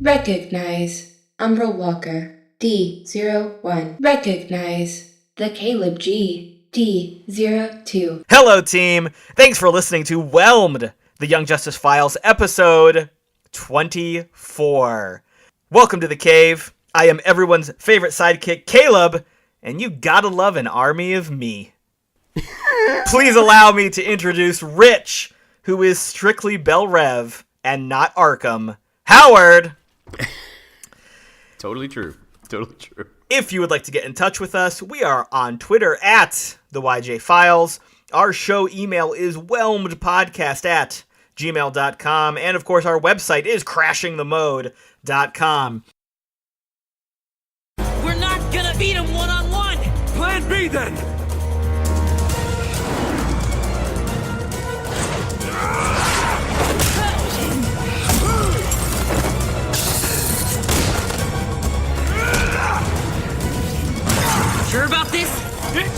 Recognize. Umbra Walker. D01. Recognize. The Caleb G. D02. Hello, team. Thanks for listening to Whelmed, the Young Justice Files, episode 24. Welcome to the cave. I am everyone's favorite sidekick, Caleb, and you gotta love an army of me. Please allow me to introduce Rich, who is strictly Bell Rev and not Arkham. Howard! Totally true. Totally true. If you would like to get in touch with us, we are on Twitter at the YJ Files. Our show email is whelmedpodcast@gmail.com. And of course, our website is crashingthemode.com. We're not gonna beat him one-on-one! Plan B then! Sure about this? Do it!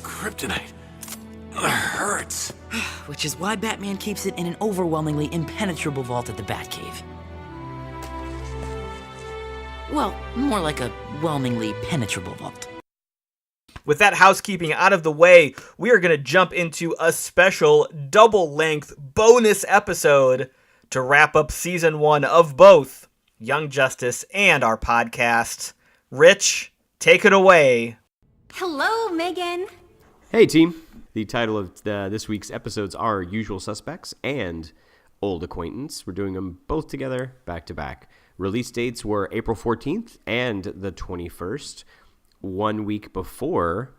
Kryptonite. Hurts. Which is why Batman keeps it in an overwhelmingly impenetrable vault at the Batcave. Well, more like a whelmingly penetrable vault. With that housekeeping out of the way, we are going to jump into a special double-length bonus episode to wrap up Season 1 of both Young Justice and our podcast. Rich, take it away. Hello, Megan. Hey, team. The title of this week's episodes are Usual Suspects and Auld Acquaintance. We're doing them both together, back to back. Release dates were April 14th and the 21st. 1 week before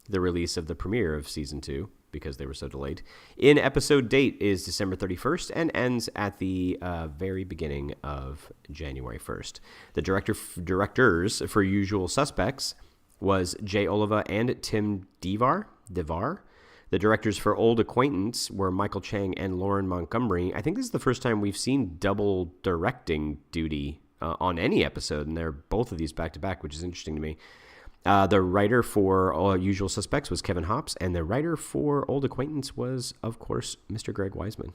the release of the premiere of Season 2, because they were so delayed. In-episode date is December 31st and ends at the very beginning of January 1st. The directors for Usual Suspects was Jay Oliva and Tim Devar. The directors for Auld Acquaintance were Michael Chang and Lauren Montgomery. I think this is the first time we've seen double directing duty on any episode, and they're both of these back-to-back, which is interesting to me. The writer for Usual Suspects was Kevin Hopps, and the writer for Auld Acquaintance was, of course, Mr. Greg Weisman.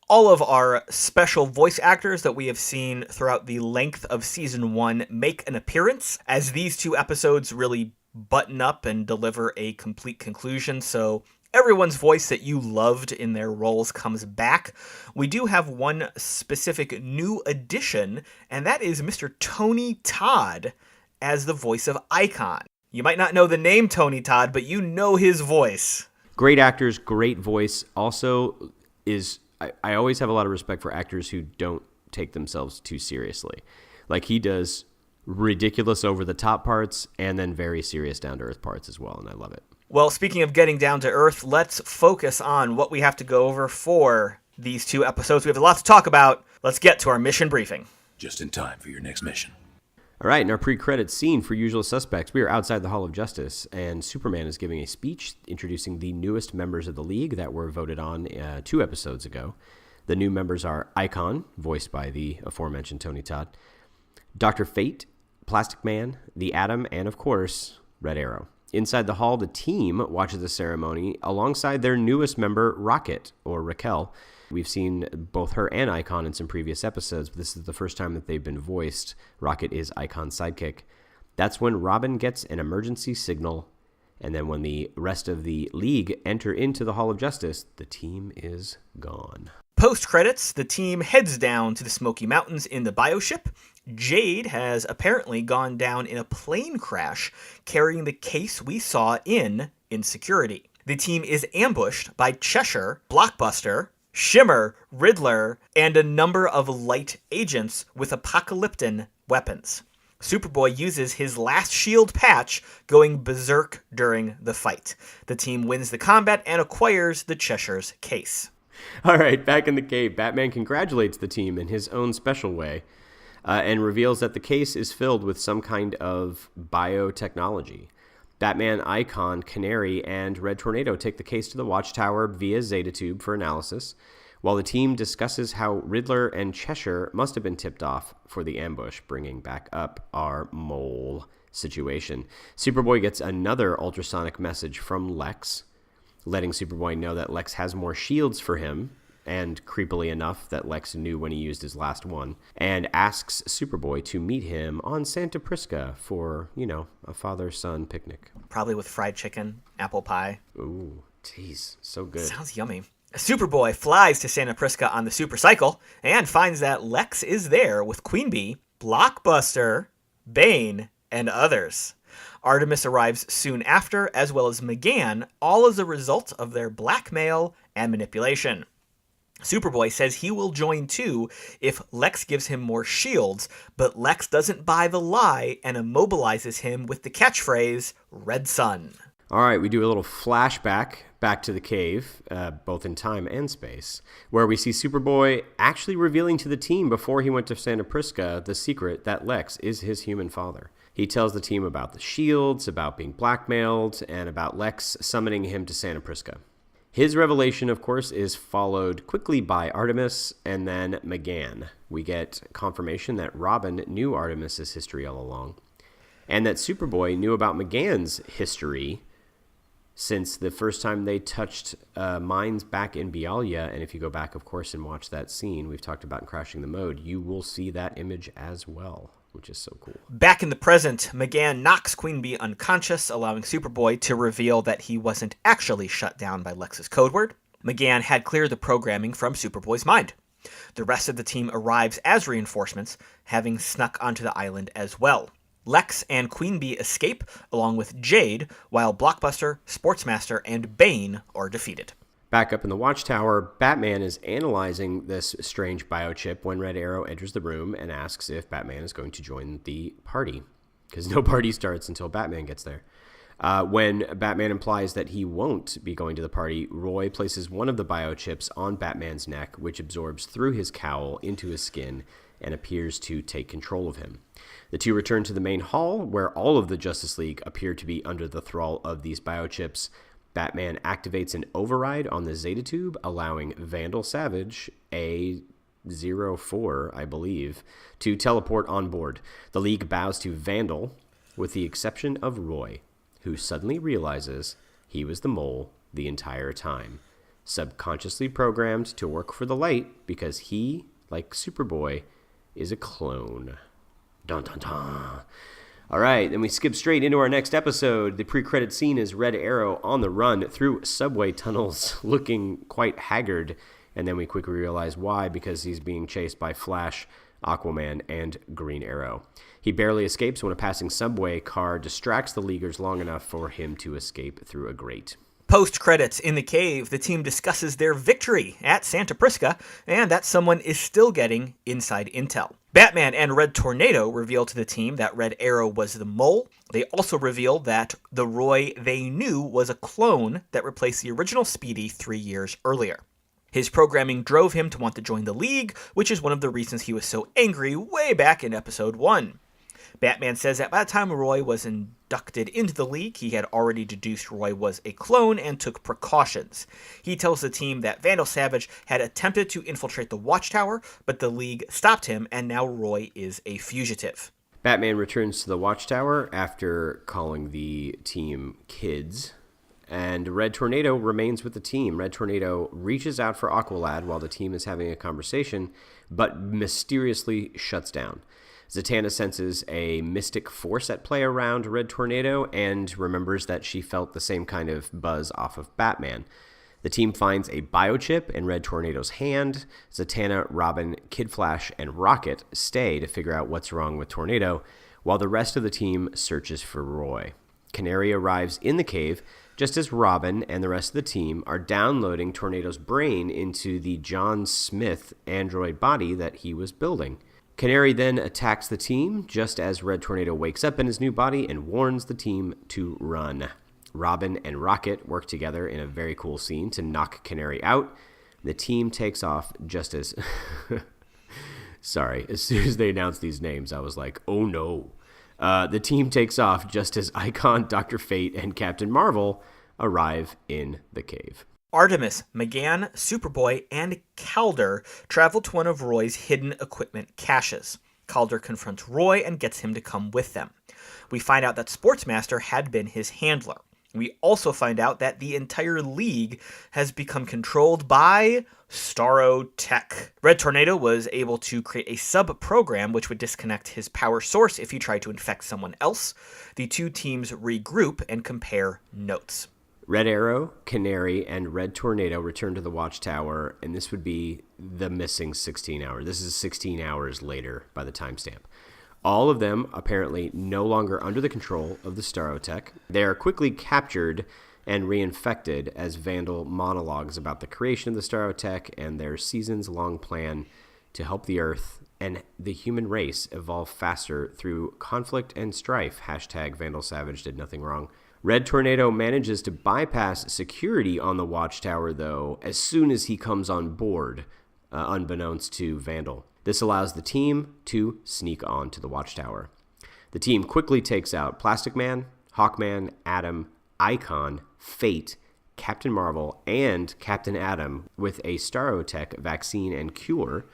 All of our special voice actors that we have seen throughout the length of Season 1 make an appearance, as these two episodes really button up and deliver a complete conclusion, so everyone's voice that you loved in their roles comes back. We do have one specific new addition, and that is Mr. Tony Todd as the voice of Icon. You might not know the name Tony Todd, but you know his voice. Great actors, great voice. Also, I always have a lot of respect for actors who don't take themselves too seriously. Like, he does ridiculous over-the-top parts and then very serious down-to-earth parts as well, and I love it. Well, speaking of getting down to earth, let's focus on what we have to go over for these two episodes. We have a lot to talk about. Let's get to our mission briefing. Just in time for your next mission. All right, in our pre-credits scene for Usual Suspects, we are outside the Hall of Justice, and Superman is giving a speech introducing the newest members of the League that were voted on 2 episodes ago. The new members are Icon, voiced by the aforementioned Tony Todd, Dr. Fate, Plastic Man, the Atom, and, of course, Red Arrow. Inside the hall, the team watches the ceremony alongside their newest member, Rocket, or Raquel. We've seen both her and Icon in some previous episodes, but this is the first time that they've been voiced. Rocket is Icon's sidekick. That's when Robin gets an emergency signal, and then when the rest of the League enter into the Hall of Justice, the team is gone. Post-credits, the team heads down to the Smoky Mountains in the bioship. Jade has apparently gone down in a plane crash, carrying the case we saw in Insecurity. The team is ambushed by Cheshire, Blockbuster, Shimmer, Riddler, and a number of light agents with apocalyptic weapons. Superboy uses his last shield patch, going berserk during the fight. The team wins the combat and acquires the Cheshire's case. All right, back in the cave, Batman congratulates the team in his own special way and reveals that the case is filled with some kind of biotechnology. Batman, Icon, Canary, and Red Tornado take the case to the Watchtower via Zeta Tube for analysis, while the team discusses how Riddler and Cheshire must have been tipped off for the ambush, bringing back up our mole, situation. Superboy gets another ultrasonic message from Lex, letting Superboy know that Lex has more shields for him, and creepily enough that Lex knew when he used his last one, and asks Superboy to meet him on Santa Prisca for, a father-son picnic. Probably with fried chicken, apple pie. Ooh, jeez, so good. Sounds yummy. Superboy flies to Santa Prisca on the Supercycle and finds that Lex is there with Queen Bee, Blockbuster, Bane, and others. Artemis arrives soon after, as well as McGann, all as a result of their blackmail and manipulation. Superboy says he will join too if Lex gives him more shields, but Lex doesn't buy the lie and immobilizes him with the catchphrase, Red Sun. All right, we do a little flashback back to the cave, both in time and space, where we see Superboy actually revealing to the team before he went to Santa Prisca the secret that Lex is his human father. He tells the team about the shields, about being blackmailed, and about Lex summoning him to Santa Prisca. His revelation, of course, is followed quickly by Artemis and then McGann. We get confirmation that Robin knew Artemis's history all along, and that Superboy knew about McGann's history since the first time they touched mines back in Bialya. And if you go back, of course, and watch that scene we've talked about in Crashing the Mode, you will see that image as well, which is so cool. Back in the present, McGann knocks Queen Bee unconscious, allowing Superboy to reveal that he wasn't actually shut down by Lex's code word. McGann had cleared the programming from Superboy's mind. The rest of the team arrives as reinforcements, having snuck onto the island as well. Lex and Queen Bee escape, along with Jade, while Blockbuster, Sportsmaster, and Bane are defeated. Back up in the Watchtower, Batman is analyzing this strange biochip when Red Arrow enters the room and asks if Batman is going to join the party, because no party starts until Batman gets there. When Batman implies that he won't be going to the party, Roy places one of the biochips on Batman's neck, which absorbs through his cowl into his skin and appears to take control of him. The two return to the main hall, where all of the Justice League appear to be under the thrall of these biochips. Batman activates an override on the Zeta Tube, allowing Vandal Savage, A04, I believe, to teleport on board. The League bows to Vandal, with the exception of Roy, who suddenly realizes he was the mole the entire time, subconsciously programmed to work for the light because he, like Superboy, is a clone. Dun dun dun. All right, then we skip straight into our next episode. The pre-credit scene is Red Arrow on the run through subway tunnels, looking quite haggard, and then we quickly realize why, because he's being chased by Flash, Aquaman, and Green Arrow. He barely escapes when a passing subway car distracts the Leaguers long enough for him to escape through a grate. Post-credits, in the cave, the team discusses their victory at Santa Prisca, and that someone is still getting inside intel. Batman and Red Tornado reveal to the team that Red Arrow was the mole. They also reveal that the Roy they knew was a clone that replaced the original Speedy 3 years earlier. His programming drove him to want to join the League, which is one of the reasons he was so angry way back in Episode 1. Batman says that by the time Roy was inducted into the League, he had already deduced Roy was a clone and took precautions. He tells the team that Vandal Savage had attempted to infiltrate the Watchtower, but the League stopped him, and now Roy is a fugitive. Batman returns to the Watchtower after calling the team kids, and Red Tornado remains with the team. Red Tornado reaches out for Aqualad while the team is having a conversation, but mysteriously shuts down. Zatanna senses a mystic force at play around Red Tornado and remembers that she felt the same kind of buzz off of Batman. The team finds a biochip in Red Tornado's hand. Zatanna, Robin, Kid Flash, and Rocket stay to figure out what's wrong with Tornado, while the rest of the team searches for Roy. Canary arrives in the cave just as Robin and the rest of the team are downloading Tornado's brain into the John Smith android body that he was building. Canary then attacks the team just as Red Tornado wakes up in his new body and warns the team to run. Robin and Rocket work together in a very cool scene to knock Canary out. The team takes off just as... Sorry, as soon as they announced these names, I was like, oh no. The team takes off just as Icon, Dr. Fate, and Captain Marvel arrive in the cave. Artemis, McGann, Superboy, and Calder travel to one of Roy's hidden equipment caches. Calder confronts Roy and gets him to come with them. We find out that Sportsmaster had been his handler. We also find out that the entire league has become controlled by Starro Tech. Red Tornado was able to create a sub-program which would disconnect his power source if he tried to infect someone else. The two teams regroup and compare notes. Red Arrow, Canary, and Red Tornado return to the Watchtower, and this would be the missing 16 hours. This is 16 hours later by the timestamp. All of them apparently no longer under the control of the Starotech. They are quickly captured and reinfected as Vandal monologues about the creation of the Starotech and their seasons-long plan to help the Earth and the human race evolve faster through conflict and strife. Hashtag Vandal Savage did nothing wrong. Red Tornado manages to bypass security on the Watchtower, though, as soon as he comes on board, unbeknownst to Vandal. This allows the team to sneak on to the Watchtower. The team quickly takes out Plastic Man, Hawkman, Atom, Icon, Fate, Captain Marvel, and Captain Atom with a Starotech vaccine and cure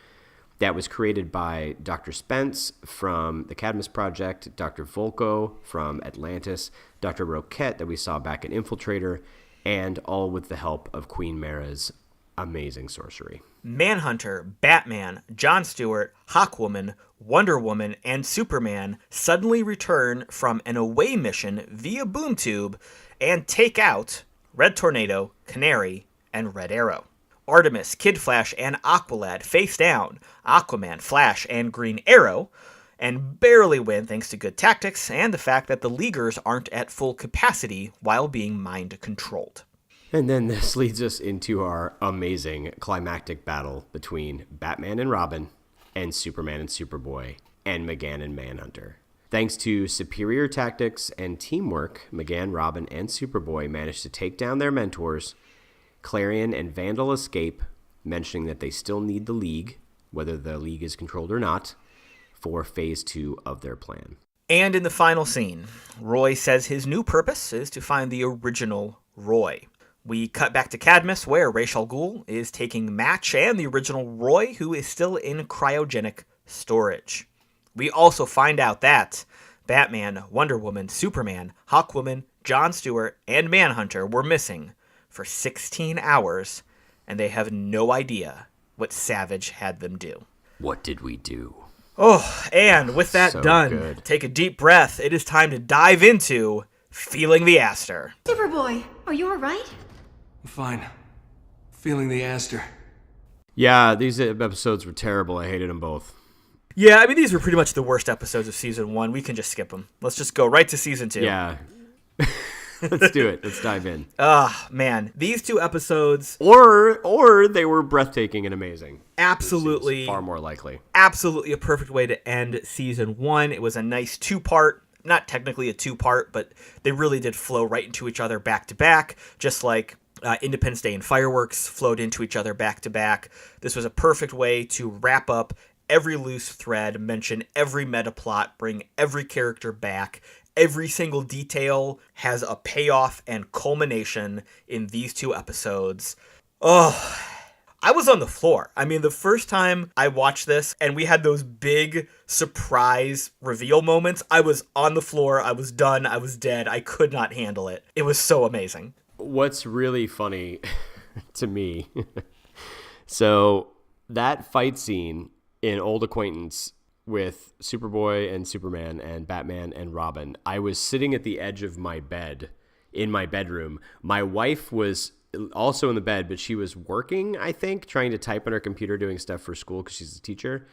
that was created by Dr. Spence from the Cadmus Project, Dr. Volko from Atlantis, Dr. Roquette that we saw back in Infiltrator, and all with the help of Queen Mara's amazing sorcery. Manhunter, Batman, Jon Stewart, Hawkwoman, Wonder Woman, and Superman suddenly return from an away mission via boom tube and take out Red Tornado, Canary, and Red Arrow. Artemis, Kid Flash, and Aqualad face down Aquaman, Flash, and Green Arrow, and barely win thanks to good tactics and the fact that the Leaguers aren't at full capacity while being mind-controlled. And then this leads us into our amazing climactic battle between Batman and Robin and Superman and Superboy and McGann and Manhunter. Thanks to superior tactics and teamwork, McGann, Robin, and Superboy managed to take down their mentors. Clarion and Vandal escape, mentioning that they still need the League, whether the League is controlled or not, for Phase 2 of their plan. And in the final scene, Roy says his new purpose is to find the original Roy. We cut back to Cadmus, where Ra's al Ghul is taking Match and the original Roy, who is still in cryogenic storage. We also find out that Batman, Wonder Woman, Superman, Hawkwoman, Jon Stewart, and Manhunter were missing for 16 hours, and they have no idea what Savage had them do. What did we do? Oh, and with that So done, good. take a deep breath. It is time to dive into Feeling the Aster. Superboy, are you alright? I'm fine. Feeling the Aster. Yeah, these episodes were terrible. I hated them both. Yeah, I mean, these were pretty much the worst episodes of Season 1. We can just skip them. Let's just go right to Season 2. Yeah. Let's do it. Let's dive in. Man. These two episodes... Or they were breathtaking and amazing. Absolutely. Far more likely. Absolutely a perfect way to end Season 1. It was a nice two-part, not technically a two-part, but they really did flow right into each other back-to-back, just like Independence Day and Fireworks flowed into each other back-to-back. This was a perfect way to wrap up every loose thread, mention every meta plot, bring every character back. Every single detail has a payoff and culmination in these two episodes. Oh, I was on the floor. I mean, the first time I watched this and we had those big surprise reveal moments, I was on the floor. I was done. I was dead. I could not handle it. It was so amazing. What's really funny to me, so that fight scene in Auld Acquaintance with Superboy and Superman and Batman and Robin, I was sitting at the edge of my bed in my bedroom. My wife was also in the bed, but she was working, I think, trying to type on her computer, doing stuff for school because she's a teacher.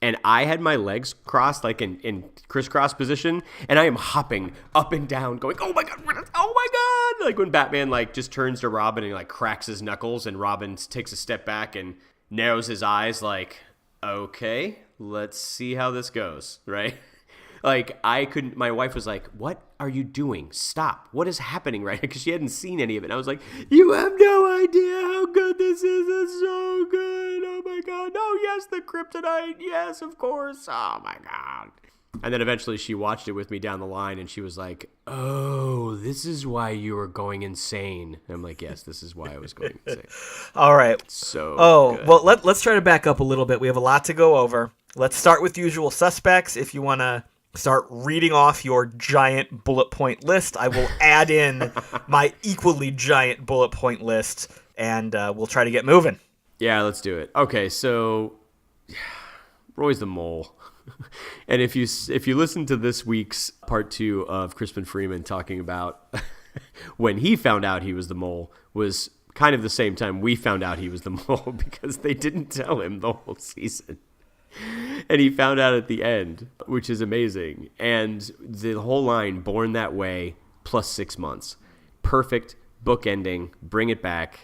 And I had my legs crossed, like in crisscross position, and I am hopping up and down, going, oh my God, oh my God. Like when Batman like just turns to Robin and like cracks his knuckles, and Robin takes a step back and narrows his eyes like, okay, let's see how this goes, right? Like I couldn't, my wife was like, what are you doing? Stop. What is happening right now? Because she hadn't seen any of it. And I was like, you have no idea how good this is. It's so good. Oh my God. No, yes, the kryptonite. Yes, of course. Oh my God. And then eventually she watched it with me down the line and she was like, oh, this is why you were going insane. And I'm like, yes, this is why I was going insane. All right. So Oh, good. well, let's try to back up a little bit. We have a lot to go over. Let's start with usual suspects. If you want to start reading off your giant bullet point list, I will add in my equally giant bullet point list, and we'll try to get moving. Yeah, let's do it. Okay, so Roy's the mole. And if you listen to this week's part 2 of Crispin Freeman talking about when he found out he was the mole, was kind of the same time we found out he was the mole, because they didn't tell him the whole season. And he found out at the end, which is amazing. And the whole line, born that way, plus 6 months. Perfect book ending, bring it back,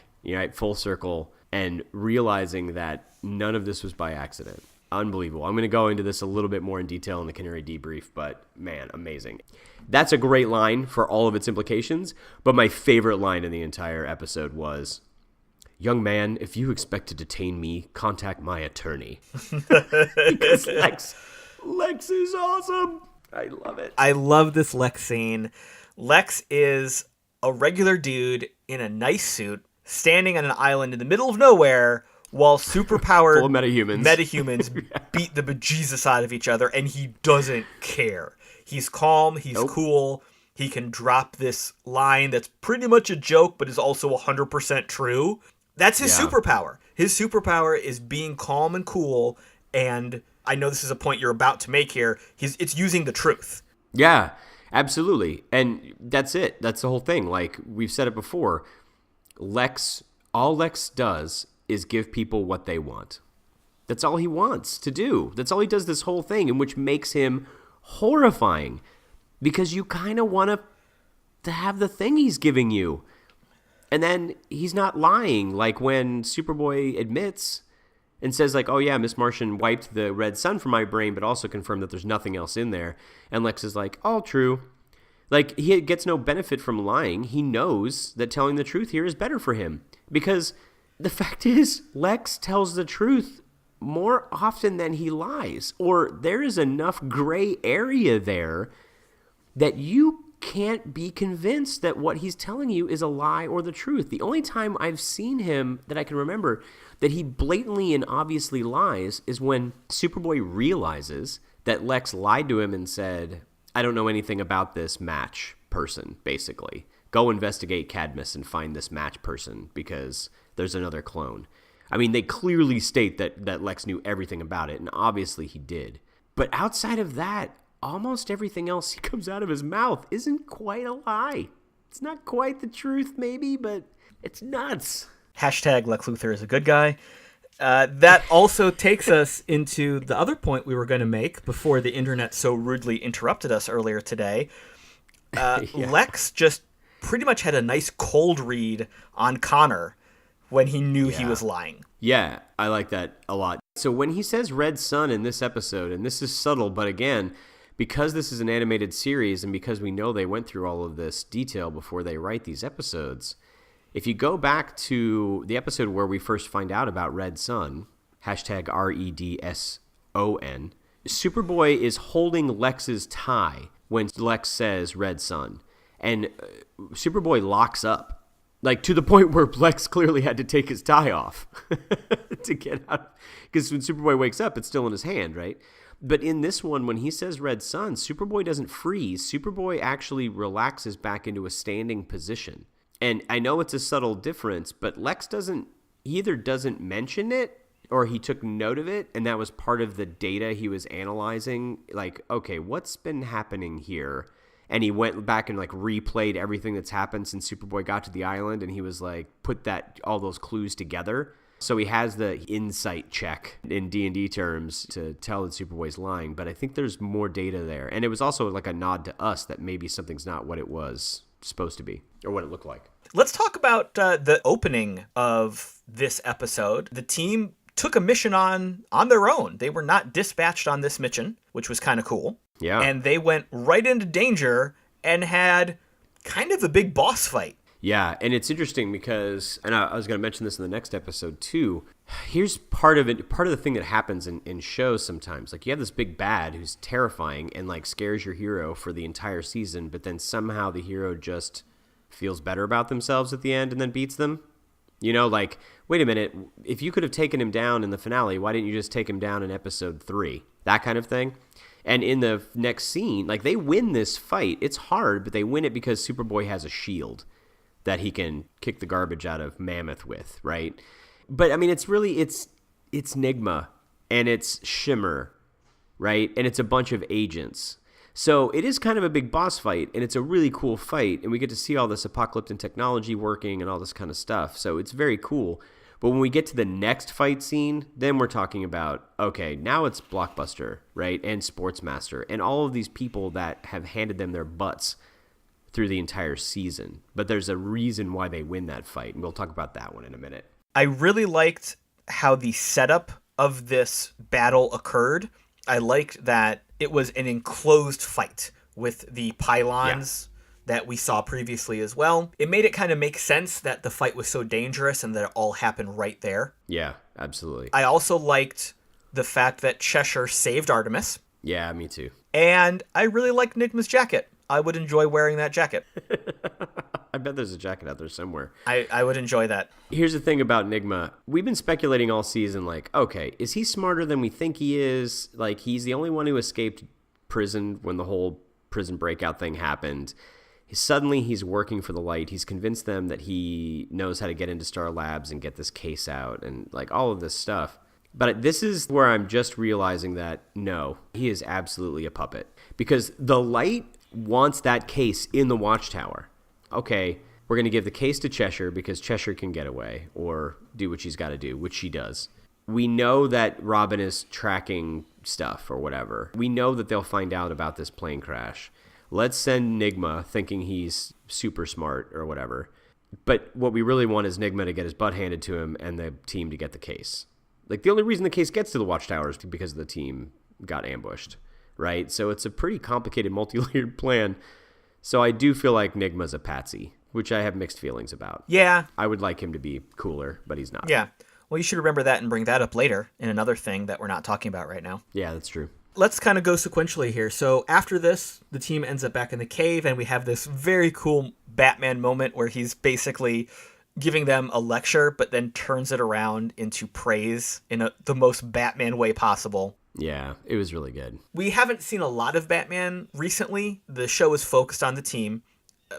full circle, and realizing that none of this was by accident. Unbelievable. I'm going to go into this a little bit more in detail in the Canary Debrief, but man, amazing. That's a great line for all of its implications, but my favorite line in the entire episode was, "Young man, if you expect to detain me, contact my attorney." Because Lex is awesome. I love it. I love this Lex scene. Lex is a regular dude in a nice suit, standing on an island in the middle of nowhere, while superpowered full of metahumans beat the bejesus out of each other, and he doesn't care. He's calm, he's cool, he can drop this line that's pretty much a joke, but is also 100% true. That's his superpower. His superpower is being calm and cool, and I know this is a point you're about to make here, it's using the truth. Yeah, absolutely. And that's it. That's the whole thing. Like, we've said it before, all Lex does is give people what they want. That's all he wants to do. That's all he does this whole thing, and which makes him horrifying, because you kind of want to have the thing he's giving you. And then he's not lying, like when Superboy admits and says, like, "Oh yeah, Miss Martian wiped the red sun from my brain, but also confirmed that there's nothing else in there." And Lex is like, "All true." Like, he gets no benefit from lying. He knows that telling the truth here is better for him, because the fact is, Lex tells the truth more often than he lies, or there is enough gray area there that you can't be convinced that what he's telling you is a lie or the truth. The only time I've seen him that I can remember that he blatantly and obviously lies is when Superboy realizes that Lex lied to him and said, "I don't know anything about this match person," basically. "Go investigate Cadmus and find this match person because there's another clone." I mean, they clearly state that Lex knew everything about it, and obviously he did. But outside of that, almost everything else he comes out of his mouth isn't quite a lie. It's not quite the truth, maybe, but it's nuts. Hashtag Lex Luthor is a good guy. That also takes us into the other point we were going to make before the internet so rudely interrupted us earlier today. Lex just pretty much had a nice cold read on Connor when he knew he was lying. Yeah, I like that a lot. So when he says red sun in this episode, and this is subtle, but again, because this is an animated series and because we know they went through all of this detail before they write these episodes, if you go back to the episode where we first find out about red sun, hashtag REDSON, Superboy is holding Lex's tie when Lex says red sun, and Superboy locks up. Like, to the point where Lex clearly had to take his tie off to get out. Because when Superboy wakes up, it's still in his hand, right? But in this one, when he says red sun, Superboy doesn't freeze. Superboy actually relaxes back into a standing position. And I know it's a subtle difference, but Lex either doesn't mention it or he took note of it, and that was part of the data he was analyzing. Like, okay, what's been happening here? And he went back and like replayed everything that's happened since Superboy got to the island, and he was like put all those clues together. So he has the insight check in D&D terms to tell that Superboy's lying, but I think there's more data there. And it was also like a nod to us that maybe something's not what it was supposed to be or what it looked like. Let's talk about the opening of this episode. The team took a mission on their own. They were not dispatched on this mission, which was kind of cool. Yeah. And they went right into danger and had kind of a big boss fight. Yeah, and it's interesting because, and I was going to mention this in the next episode too, here's part of it, part of the thing that happens in shows sometimes. Like, you have this big bad who's terrifying and like scares your hero for the entire season, but then somehow the hero just feels better about themselves at the end and then beats them. You know, like, wait a minute, if you could have taken him down in the finale, why didn't you just take him down in episode 3? That kind of thing. And in the next scene, like, they win this fight. It's hard, but they win it because Superboy has a shield that he can kick the garbage out of Mammoth with, right? But, I mean, it's really, it's Nigma, and it's Shimmer, right? And it's a bunch of agents. So it is kind of a big boss fight, and it's a really cool fight, and we get to see all this apocalyptic technology working and all this kind of stuff. So it's very cool. But when we get to the next fight scene, then we're talking about, okay, now it's Blockbuster, right? And Sportsmaster, and all of these people that have handed them their butts through the entire season. But there's a reason why they win that fight, and we'll talk about that one in a minute. I really liked how the setup of this battle occurred. I liked that it was an enclosed fight with the pylons that we saw previously as well. It made it kind of make sense that the fight was so dangerous and that it all happened right there. Yeah, absolutely. I also liked the fact that Cheshire saved Artemis. Yeah, me too. And I really liked Nigma's jacket. I would enjoy wearing that jacket. I bet there's a jacket out there somewhere. I would enjoy that. Here's the thing about Nigma. We've been speculating all season, like, okay, is he smarter than we think he is? Like, he's the only one who escaped prison when the whole prison breakout thing happened. Suddenly he's working for the light. He's convinced them that he knows how to get into Star Labs and get this case out and like all of this stuff. But this is where I'm just realizing that, no, he is absolutely a puppet. Because the light wants that case in the Watchtower. Okay, we're going to give the case to Cheshire because Cheshire can get away or do what she's got to do, which she does. We know that Robin is tracking stuff or whatever. We know that they'll find out about this plane crash. Let's send Nigma thinking he's super smart or whatever. But what we really want is Nigma to get his butt handed to him and the team to get the case. Like, the only reason the case gets to the Watchtower is because the team got ambushed, right? So it's a pretty complicated, multi-layered plan. So I do feel like Nigma's a patsy, which I have mixed feelings about. Yeah. I would like him to be cooler, but he's not. Yeah. Well, you should remember that and bring that up later in another thing that we're not talking about right now. Yeah, that's true. Let's kind of go sequentially here. So after this, the team ends up back in the cave, and we have this very cool Batman moment where he's basically giving them a lecture, but then turns it around into praise in the most Batman way possible. Yeah, it was really good. We haven't seen a lot of Batman recently. The show is focused on the team,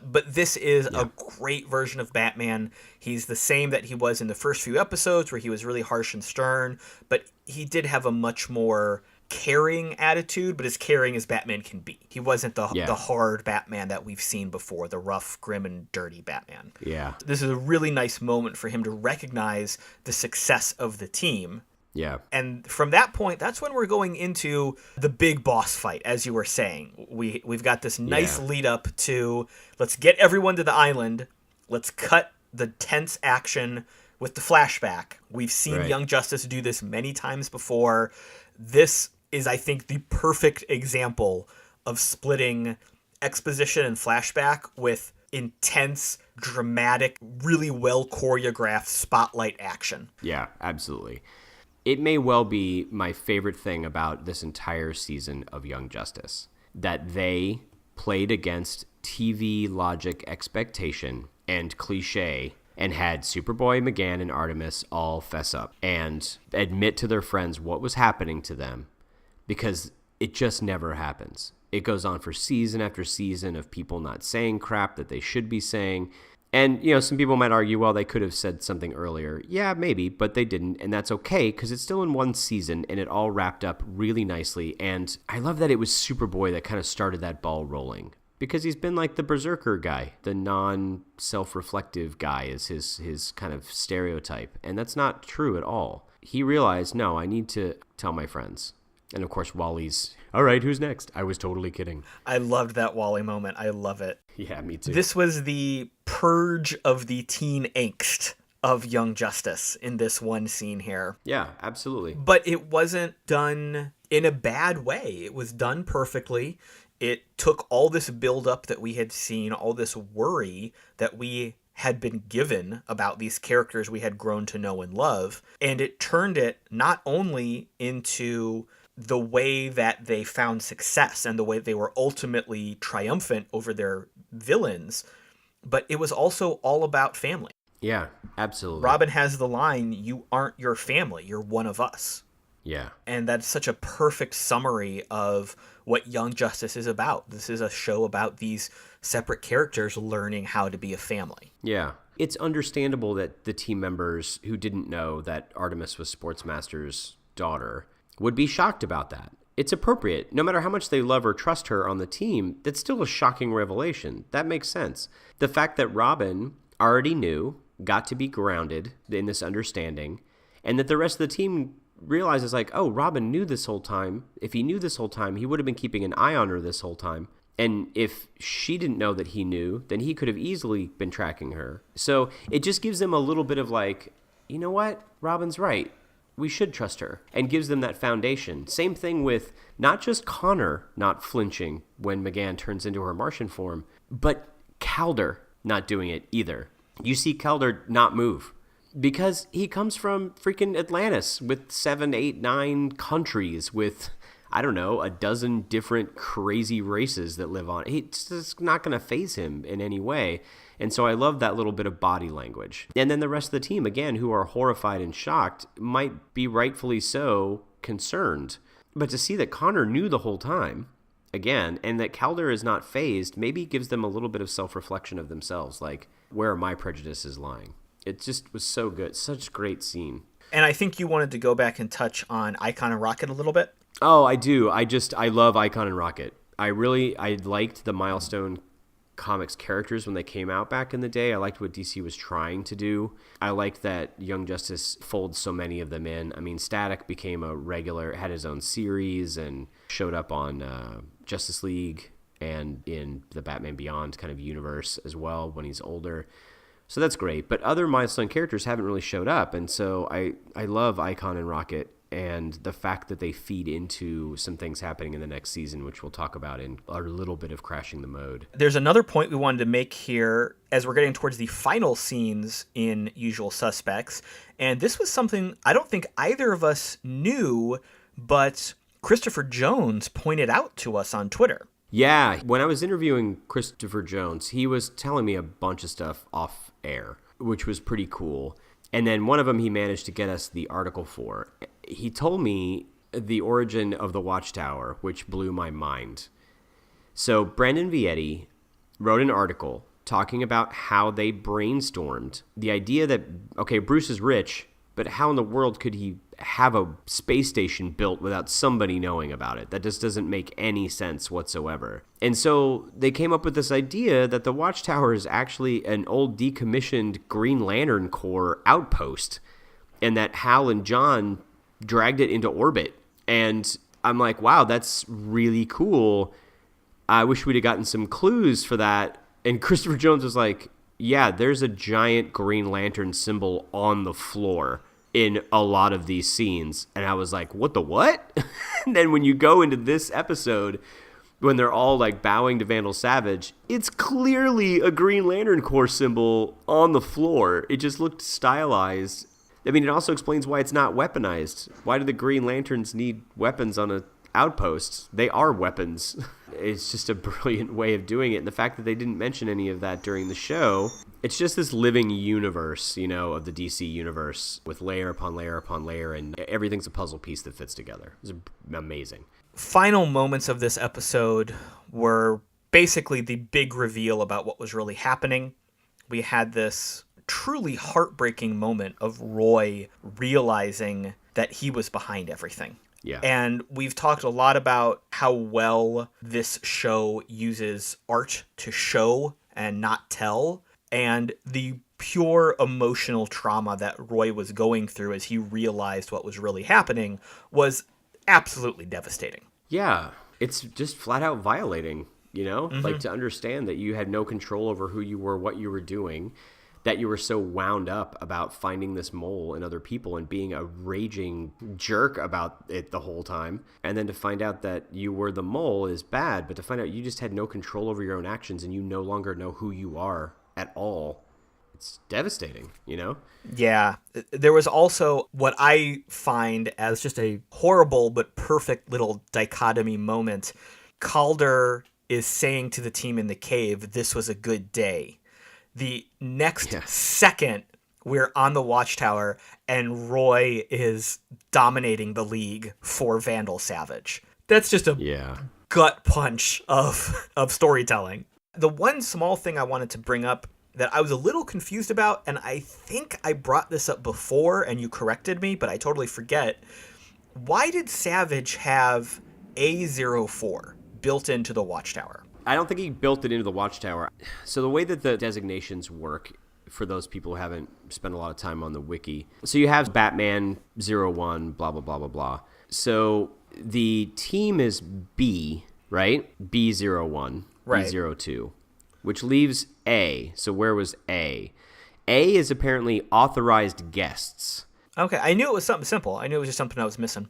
but this is a great version of Batman. He's the same that he was in the first few episodes where he was really harsh and stern, but he did have a much more caring attitude, but as caring as Batman can be. He wasn't the hard Batman that we've seen before, the rough, grim, and dirty Batman. Yeah. This is a really nice moment for him to recognize the success of the team. Yeah. And from that point, that's when we're going into the big boss fight, as you were saying. We've got this nice lead up to, let's get everyone to the island, let's cut the tense action with the flashback. We've seen Young Justice do this many times before. This is, I think, the perfect example of splitting exposition and flashback with intense, dramatic, really well choreographed spotlight action. Yeah, absolutely. It may well be my favorite thing about this entire season of Young Justice, that they played against TV logic expectation and cliche and had Superboy, McGann, and Artemis all fess up and admit to their friends what was happening to them, because it just never happens. It goes on for season after season of people not saying crap that they should be saying. And, you know, some people might argue, well, they could have said something earlier. Yeah, maybe, but they didn't, and that's okay, because it's still in one season, and it all wrapped up really nicely. And I love that it was Superboy that kind of started that ball rolling, because he's been like the berserker guy. The non-self-reflective guy is his kind of stereotype, and that's not true at all. He realized, no, I need to tell my friends. And, of course, Wally's, all right, who's next? I was totally kidding. I loved that Wally moment. I love it. Yeah, me too. This was the purge of the teen angst of Young Justice in this one scene here. Yeah, absolutely. But it wasn't done in a bad way. It was done perfectly. It took all this buildup that we had seen, all this worry that we had been given about these characters we had grown to know and love, and it turned it not only into the way that they found success and the way they were ultimately triumphant over their villains, but it was also all about family. Yeah, absolutely. Robin has the line, "You aren't your family, you're one of us." Yeah. And that's such a perfect summary of what Young Justice is about. This is a show about these separate characters learning how to be a family. Yeah. It's understandable that the team members who didn't know that Artemis was Sportsmaster's daughter would be shocked about that. It's appropriate. No matter how much they love or trust her on the team, that's still a shocking revelation. That makes sense. The fact that Robin already knew, got to be grounded in this understanding, and that the rest of the team realizes like, oh, Robin knew this whole time. If he knew this whole time, he would have been keeping an eye on her this whole time. And if she didn't know that he knew, then he could have easily been tracking her. So it just gives them a little bit of like, you know what? Robin's right. We should trust her, and gives them that foundation. Same thing with not just Connor not flinching when McGann turns into her Martian form, but Calder not doing it either. You see Calder not move because he comes from freaking Atlantis with 7, 8, 9 countries with, I don't know, a dozen different crazy races that live on. It's just not going to faze him in any way. And so I love that little bit of body language. And then the rest of the team, again, who are horrified and shocked, might be rightfully so concerned. But to see that Connor knew the whole time, again, and that Calder is not fazed, maybe gives them a little bit of self-reflection of themselves. Like, where are my prejudices lying? It just was so good. Such a great scene. And I think you wanted to go back and touch on Icon and Rocket a little bit. Oh, I do. I love Icon and Rocket. I liked the Milestone Comics characters when they came out back in the day. I liked what DC was trying to do. I liked that Young Justice folds so many of them in. I mean, Static became a regular, had his own series and showed up on Justice League and in the Batman Beyond kind of universe as well when he's older. So that's great. But other Milestone characters haven't really showed up. And so I love Icon and Rocket, and the fact that they feed into some things happening in the next season, which we'll talk about in our little bit of Crashing the Mode. There's another point we wanted to make here as we're getting towards the final scenes in Usual Suspects. And this was something I don't think either of us knew, but Christopher Jones pointed out to us on Twitter. Yeah, when I was interviewing Christopher Jones, he was telling me a bunch of stuff off air, which was pretty cool. And then one of them he managed to get us the article for. He told me the origin of the Watchtower, which blew my mind. So Brandon Vietti wrote an article talking about how they brainstormed the idea that, okay, Bruce is rich, but how in the world could he have a space station built without somebody knowing about it? That just doesn't make any sense whatsoever. And so they came up with this idea that the Watchtower is actually an old decommissioned Green Lantern Corps outpost, and that Hal and John dragged it into orbit. And I'm like, wow, that's really cool. I wish we'd have gotten some clues for that. And Christopher Jones was like, yeah, there's a giant Green Lantern symbol on the floor in a lot of these scenes. And I was like, what the what? And then when you go into this episode, when they're all like bowing to Vandal Savage, it's clearly a Green Lantern Corps symbol on the floor. It just looked stylized. I mean, it also explains why it's not weaponized. Why do the Green Lanterns need weapons on an outpost? They are weapons. It's just a brilliant way of doing it. And the fact that they didn't mention any of that during the show, it's just this living universe, you know, of the DC universe with layer upon layer upon layer, and everything's a puzzle piece that fits together. It's amazing. Final moments of this episode were basically the big reveal about what was really happening. We had this truly heartbreaking moment of Roy realizing that he was behind everything. Yeah. And we've talked a lot about how well this show uses art to show and not tell. And the pure emotional trauma that Roy was going through as he realized what was really happening was absolutely devastating. Yeah. It's just flat out violating, you know? Mm-hmm. Like, to understand that you had no control over who you were, what you were doing, that you were so wound up about finding this mole in other people and being a raging jerk about it the whole time. And then to find out that you were the mole is bad, but to find out you just had no control over your own actions and you no longer know who you are at all, it's devastating, you know? Yeah. There was also what I find as just a horrible but perfect little dichotomy moment. Calder is saying to the team in the cave, this was a good day. The next second, we're on the Watchtower and Roy is dominating the league for Vandal Savage. That's just a gut punch of storytelling. The one small thing I wanted to bring up that I was a little confused about, and I think I brought this up before and you corrected me, but I totally forget. Why did Savage have A04 built into the Watchtower? I don't think he built it into the Watchtower. So the way that the designations work, for those people who haven't spent a lot of time on the wiki, so you have Batman 01, blah, blah, blah, blah, blah. So the team is B, right? B01, right. B02, which leaves A. So where was A? A is apparently authorized guests. Okay, I knew it was something simple. I knew it was just something I was missing.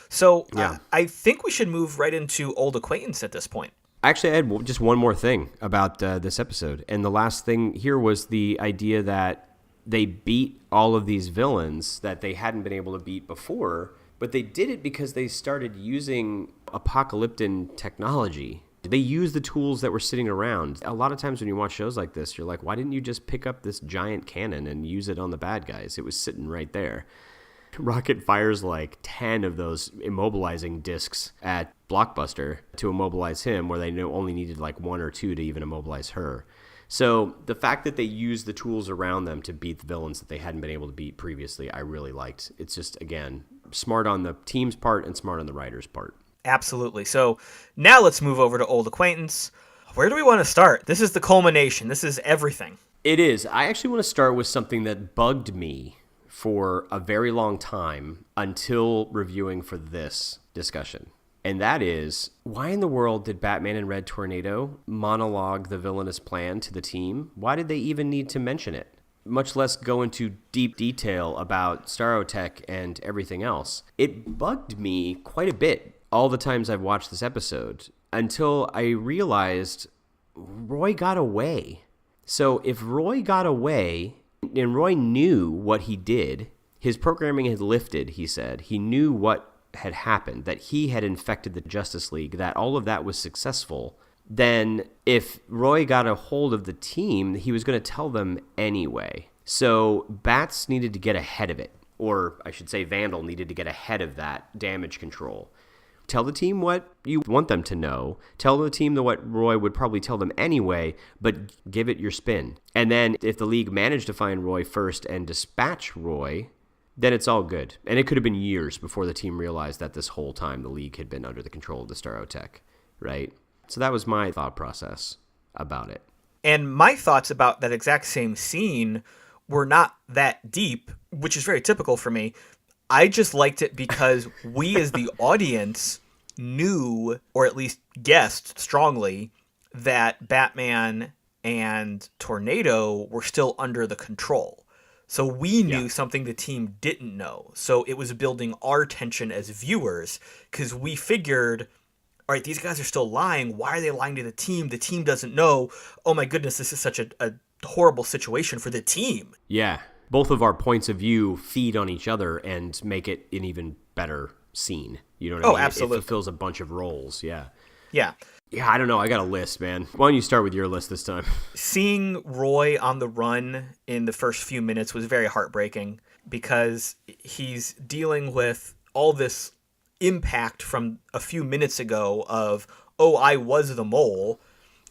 So I think we should move right into Old Acquaintance at this point. Actually, I had just one more thing about this episode. And the last thing here was the idea that they beat all of these villains that they hadn't been able to beat before, but they did it because they started using apocalyptic technology. They used the tools that were sitting around. A lot of times when you watch shows like this, you're like, why didn't you just pick up this giant cannon and use it on the bad guys? It was sitting right there. Rocket fires like 10 of those immobilizing discs at Blockbuster to immobilize him, where they only needed like 1 or 2 to even immobilize her. So the fact that they used the tools around them to beat the villains that they hadn't been able to beat previously, I really liked. It's just, again, smart on the team's part and smart on the writer's part. Absolutely. So now let's move over to Old Acquaintance. Where do we want to start? This is the culmination. This is everything. It is. I actually want to start with something that bugged me for a very long time until reviewing for this discussion. And that is, why in the world did Batman and Red Tornado monologue the villainous plan to the team? Why did they even need to mention it? Much less go into deep detail about Starotech and everything else. It bugged me quite a bit all the times I've watched this episode until I realized Roy got away. So if Roy got away and Roy knew what he did, his programming had lifted, he said. He knew what had happened, that he had infected the Justice League, that all of that was successful. Then if Roy got a hold of the team, he was going to tell them anyway. So Bats needed to get ahead of it, or I should say Vandal needed to get ahead of that damage control. Tell the team what you want them to know. Tell the team what Roy would probably tell them anyway, but give it your spin. And then if the league managed to find Roy first and dispatch Roy, then it's all good. And it could have been years before the team realized that this whole time the league had been under the control of the Starotech, right? So that was my thought process about it. And my thoughts about that exact same scene were not that deep, which is very typical for me. I just liked it because we as the audience knew, or at least guessed strongly, that Batman and Tornado were still under the control. So we knew something the team didn't know. So it was building our tension as viewers because we figured, all right, these guys are still lying. Why are they lying to the team? The team doesn't know. Oh my goodness, this is such a horrible situation for the team. Yeah. Both of our points of view feed on each other and make it an even better scene. You know what I mean? Absolutely. It fulfills a bunch of roles, yeah. Yeah. Yeah, I don't know. I got a list, man. Why don't you start with your list this time? Seeing Roy on the run in the first few minutes was very heartbreaking because he's dealing with all this impact from a few minutes ago of, oh, I was the mole,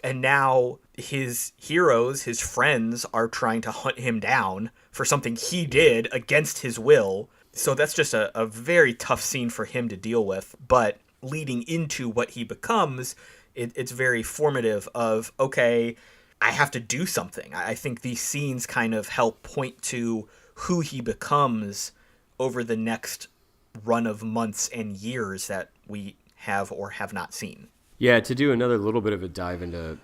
and now his heroes, his friends, are trying to hunt him down for something he did against his will. So that's just a very tough scene for him to deal with. But leading into what he becomes, it's very formative of, okay, I have to do something. I think these scenes kind of help point to who he becomes over the next run of months and years that we have or have not seen. Yeah, to do another little bit of a dive into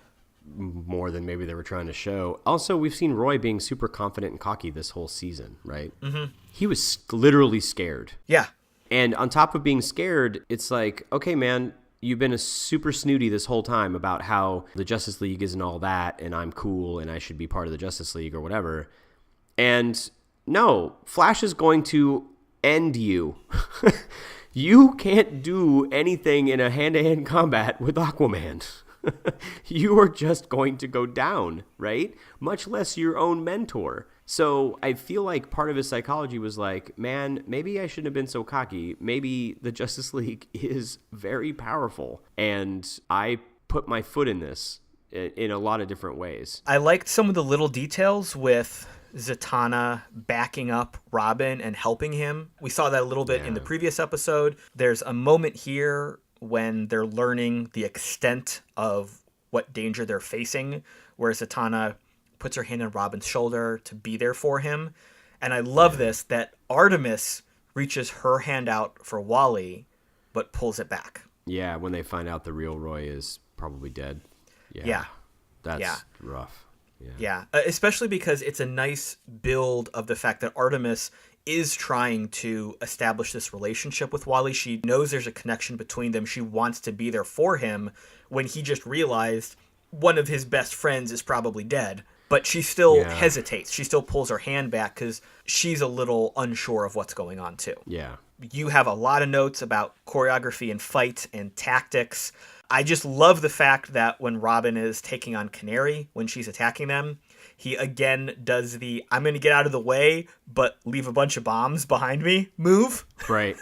more than maybe they were trying to show. Also, we've seen Roy being super confident and cocky this whole season, right? Mm-hmm. He was literally scared. Yeah. And on top of being scared, it's like, okay, man, you've been a super snooty this whole time about how the Justice League isn't all that and I'm cool and I should be part of the Justice League or whatever. And no, Flash is going to end you. You can't do anything in a hand-to-hand combat with Aquaman. You are just going to go down, right? Much less your own mentor. So I feel like part of his psychology was like, man, maybe I shouldn't have been so cocky. Maybe the Justice League is very powerful, and I put my foot in this in a lot of different ways. I liked some of the little details with Zatanna backing up Robin and helping him. We saw that a little bit in the previous episode. There's a moment here when they're learning the extent of what danger they're facing, where Zatanna puts her hand on Robin's shoulder to be there for him. And I love this, that Artemis reaches her hand out for Wally, but pulls it back. Yeah, when they find out the real Roy is probably dead. Yeah. That's rough. Yeah, especially because it's a nice build of the fact that Artemis is trying to establish this relationship with Wally. She knows there's a connection between them. She wants to be there for him when he just realized one of his best friends is probably dead. But she still hesitates. She still pulls her hand back because she's a little unsure of what's going on too. Yeah. You have a lot of notes about choreography and fight and tactics. I just love the fact that when Robin is taking on Canary, when she's attacking them, he again does the I'm going to get out of the way, but leave a bunch of bombs behind me move. Right.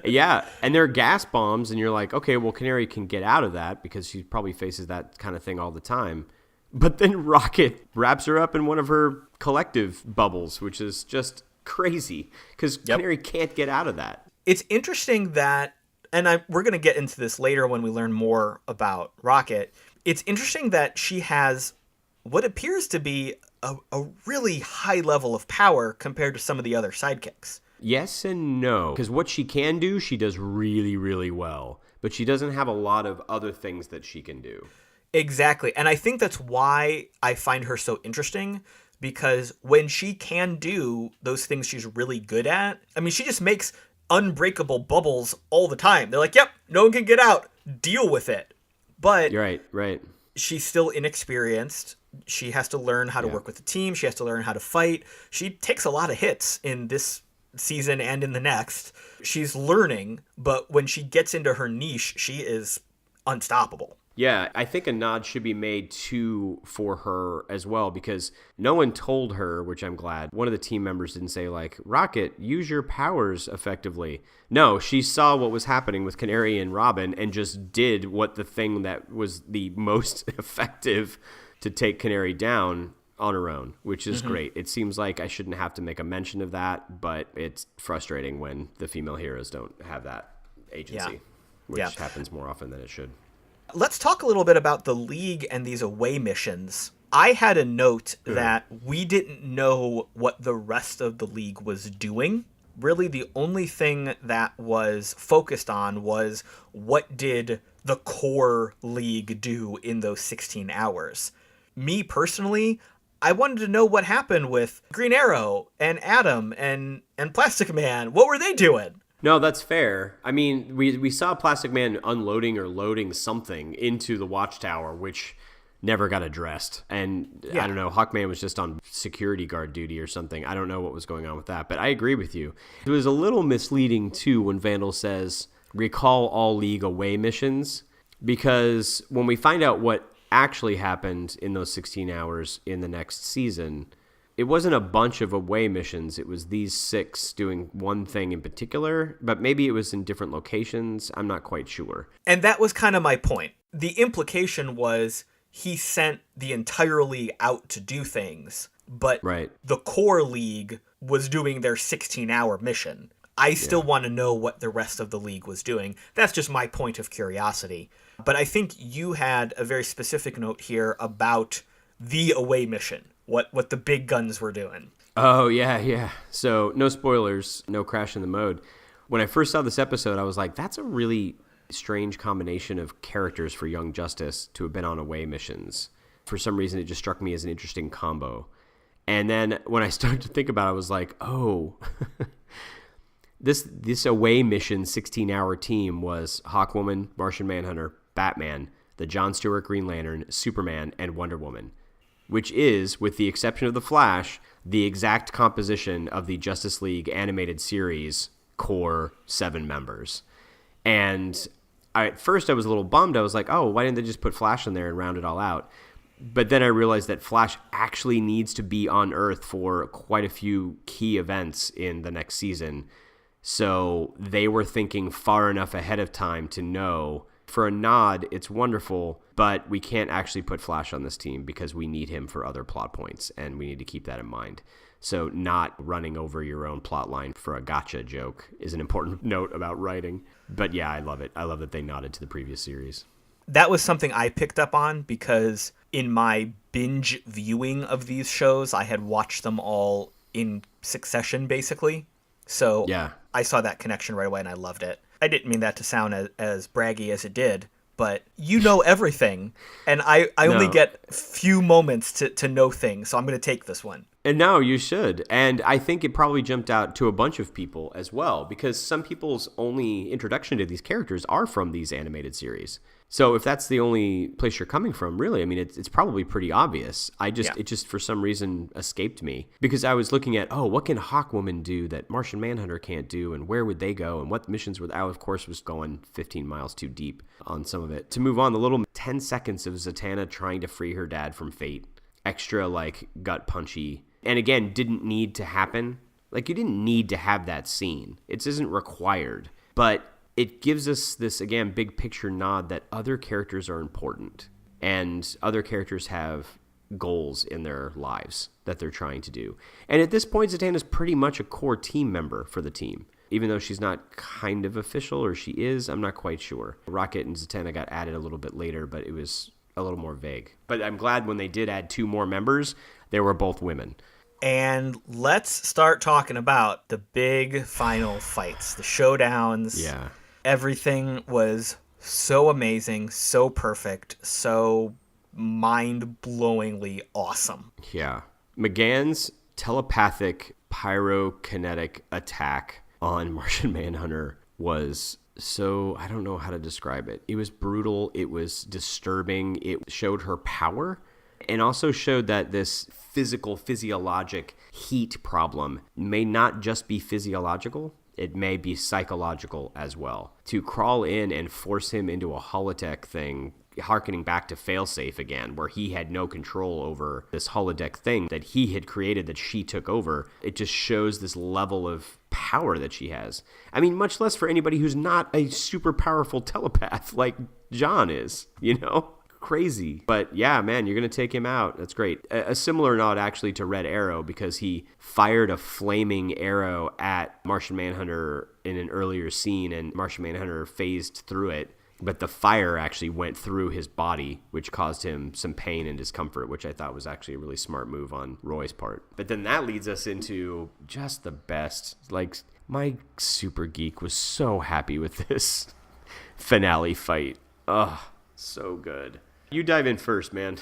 Yeah. And they're gas bombs, and you're like, okay, well, Canary can get out of that because she probably faces that kind of thing all the time. But then Rocket wraps her up in one of her collective bubbles, which is just crazy because Canary can't get out of that. It's interesting that, and we're going to get into this later when we learn more about Rocket. It's interesting that she has what appears to be a really high level of power compared to some of the other sidekicks. Yes and no, because what she can do, she does really, really well. But she doesn't have a lot of other things that she can do. Exactly. And I think that's why I find her so interesting, because when she can do those things she's really good at, I mean, she just makes unbreakable bubbles all the time. They're like, yep, no one can get out. Deal with it. But You're right. She's still inexperienced. She has to learn how to work with the team. She has to learn how to fight. She takes a lot of hits in this season and in the next. She's learning, but when she gets into her niche, she is unstoppable. Yeah, I think a nod should be made for her as well, because no one told her, which I'm glad. One of the team members didn't say, like, Rocket, use your powers effectively. No, she saw what was happening with Canary and Robin and just did what the thing that was the most effective to take Canary down on her own, which is great. It seems like I shouldn't have to make a mention of that, but it's frustrating when the female heroes don't have that agency, which happens more often than it should. Let's talk a little bit about the League and these away missions. I had a note that we didn't know what the rest of the League was doing. Really, the only thing that was focused on was what did the core League do in those 16 hours. Me personally, I wanted to know what happened with Green Arrow and Atom and Plastic Man. What were they doing? No, that's fair. I mean, we saw Plastic Man unloading or loading something into the Watchtower, which never got addressed. And I don't know, Hawkman was just on security guard duty or something. I don't know what was going on with that, but I agree with you. It was a little misleading, too, when Vandal says, recall all League away missions, because when we find out what actually happened in those 16 hours in the next season, it wasn't a bunch of away missions. It was these 6 doing one thing in particular, but maybe it was in different locations. I'm not quite sure. And that was kind of my point. The implication was he sent the entire League out to do things, but the core League was doing their 16-hour mission. I still want to know what the rest of the League was doing. That's just my point of curiosity. But I think you had a very specific note here about the away mission. What the big guns were doing. Oh, yeah. So no spoilers, no crash in the mode. When I first saw this episode, I was like, that's a really strange combination of characters for Young Justice to have been on away missions. For some reason, it just struck me as an interesting combo. And then when I started to think about it, I was like, oh, this away mission 16-hour team was Hawkwoman, Martian Manhunter, Batman, the John Stewart Green Lantern, Superman, and Wonder Woman, which is, with the exception of The Flash, the exact composition of the Justice League animated series core 7 members. And at first I was a little bummed. I was like, oh, why didn't they just put Flash in there and round it all out? But then I realized that Flash actually needs to be on Earth for quite a few key events in the next season. So they were thinking far enough ahead of time to know. For a nod, it's wonderful, but we can't actually put Flash on this team because we need him for other plot points, and we need to keep that in mind. So not running over your own plot line for a gotcha joke is an important note about writing. But yeah, I love it. I love that they nodded to the previous series. That was something I picked up on because in my binge viewing of these shows, I had watched them all in succession, basically. So yeah. I saw that connection right away, and I loved it. I didn't mean that to sound as braggy as it did, but you know everything, and I only get few moments to know things, so I'm going to take this one. And no, you should. And I think it probably jumped out to a bunch of people as well, because some people's only introduction to these characters are from these animated series. So if that's the only place you're coming from, really, I mean, it's probably pretty obvious. It just for some reason escaped me because I was looking at, what can Hawkwoman do that Martian Manhunter can't do, and where would they go, and what missions would? I, of course, was going 15 miles too deep on some of it. To move on, the little 10 seconds of Zatanna trying to free her dad from fate, extra like gut punchy, and again, didn't need to happen. Like, you didn't need to have that scene. It isn't required, but it gives us this, again, big picture nod that other characters are important and other characters have goals in their lives that they're trying to do. And at this point, Zatanna's pretty much a core team member for the team, even though she's not kind of official, or she is, I'm not quite sure. Rocket and Zatanna got added a little bit later, but it was a little more vague. But I'm glad when they did add 2 more members, they were both women. And let's start talking about the big final fights, the showdowns. Yeah. Everything was so amazing, so perfect, so mind-blowingly awesome. Yeah. McGann's telepathic pyrokinetic attack on Martian Manhunter was so, I don't know how to describe it. It was brutal. It was disturbing. It showed her power and also showed that this physiologic heat problem may not just be physiological. It may be psychological as well. To crawl in and force him into a holodeck thing, harkening back to Failsafe again, where he had no control over this holodeck thing that he had created that she took over, it just shows this level of power that she has. I mean, much less for anybody who's not a super powerful telepath like John is, you know? Crazy. But yeah, man, you're going to take him out. That's great. A similar nod actually to Red Arrow, because he fired a flaming arrow at Martian Manhunter in an earlier scene, and Martian Manhunter phased through it. But the fire actually went through his body, which caused him some pain and discomfort, which I thought was actually a really smart move on Roy's part. But then that leads us into just the best. Like, my super geek was so happy with this finale fight. Ugh, so good. You dive in first, man.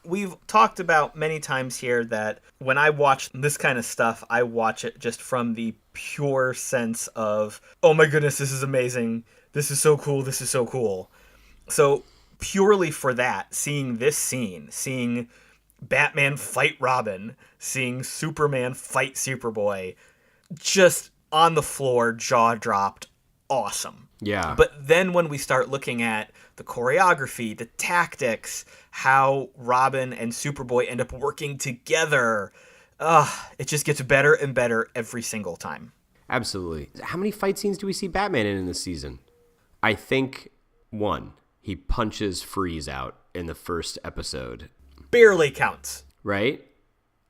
We've talked about many times here that when I watch this kind of stuff, I watch it just from the pure sense of, oh my goodness, this is amazing. This is so cool. This is so cool. So purely for that, seeing this scene, seeing Batman fight Robin, seeing Superman fight Superboy, just on the floor, jaw dropped, awesome. Yeah. But then when we start looking at the choreography, the tactics, how Robin and Superboy end up working together, it just gets better and better every single time. Absolutely. How many fight scenes do we see Batman in this season? I think 1. He punches Freeze out in the first episode. Barely counts. Right?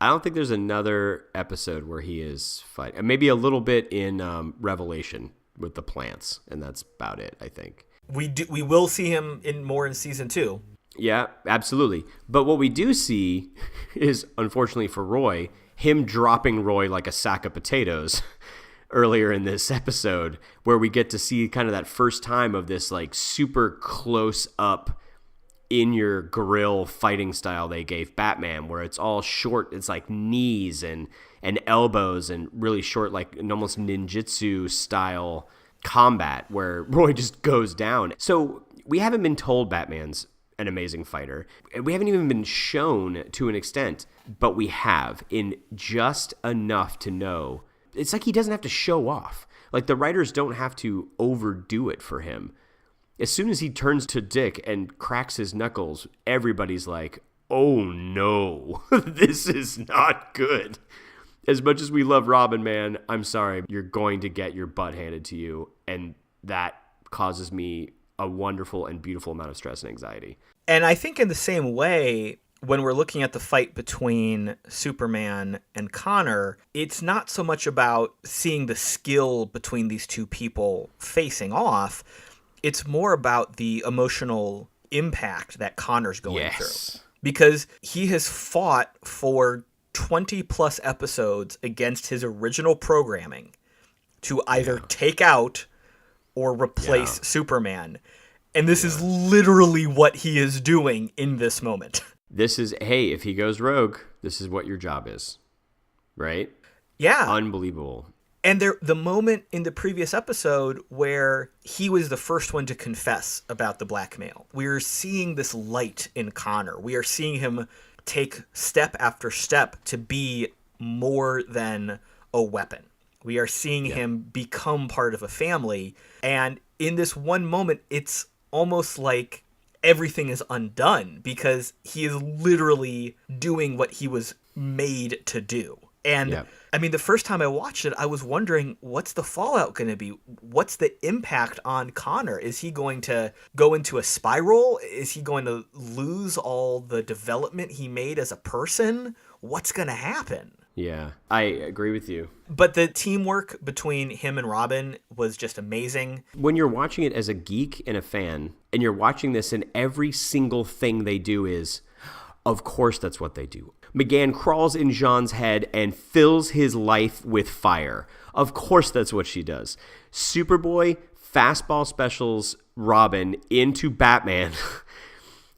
I don't think there's another episode where he is fighting. Maybe a little bit in Revelation with the plants, and that's about it, I think. We will see him more in season 2. Yeah, absolutely. But what we do see is, unfortunately for Roy, him dropping Roy like a sack of potatoes earlier in this episode, where we get to see kind of that first time of this like super close up in your grill fighting style they gave Batman, where it's all short. It's like knees and elbows and really short, like an almost ninjutsu style combat where Roy just goes down. So we haven't been told Batman's an amazing fighter. We haven't even been shown to an extent, but we have in just enough to know. It's like he doesn't have to show off. Like the writers don't have to overdo it for him. As soon as he turns to Dick and cracks his knuckles, everybody's like, oh no, this is not good. As much as we love Robin, man, I'm sorry, you're going to get your butt handed to you. And that causes me a wonderful and beautiful amount of stress and anxiety. And I think in the same way, when we're looking at the fight between Superman and Connor, it's not so much about seeing the skill between these two people facing off. It's more about the emotional impact that Connor's going through. Because he has fought for 20 plus episodes against his original programming to either take out or replace Superman. And this is literally what he is doing in this moment. This is, hey, if he goes rogue, this is what your job is. Right? Yeah. Unbelievable. And the moment in the previous episode where he was the first one to confess about the blackmail, we're seeing this light in Connor. We are seeing him take step after step to be more than a weapon. We are seeing him become part of a family. And in this one moment, it's almost like everything is undone because he is literally doing what he was made to do. And I mean, the first time I watched it, I was wondering, what's the fallout going to be? What's the impact on Connor? Is he going to go into a spiral? Is he going to lose all the development he made as a person? What's going to happen? Yeah, I agree with you. But the teamwork between him and Robin was just amazing. When you're watching it as a geek and a fan, and you're watching this and every single thing they do is, of course that's what they do. McGann crawls in Jean's head and fills his life with fire. Of course that's what she does. Superboy fastball specials Robin into Batman.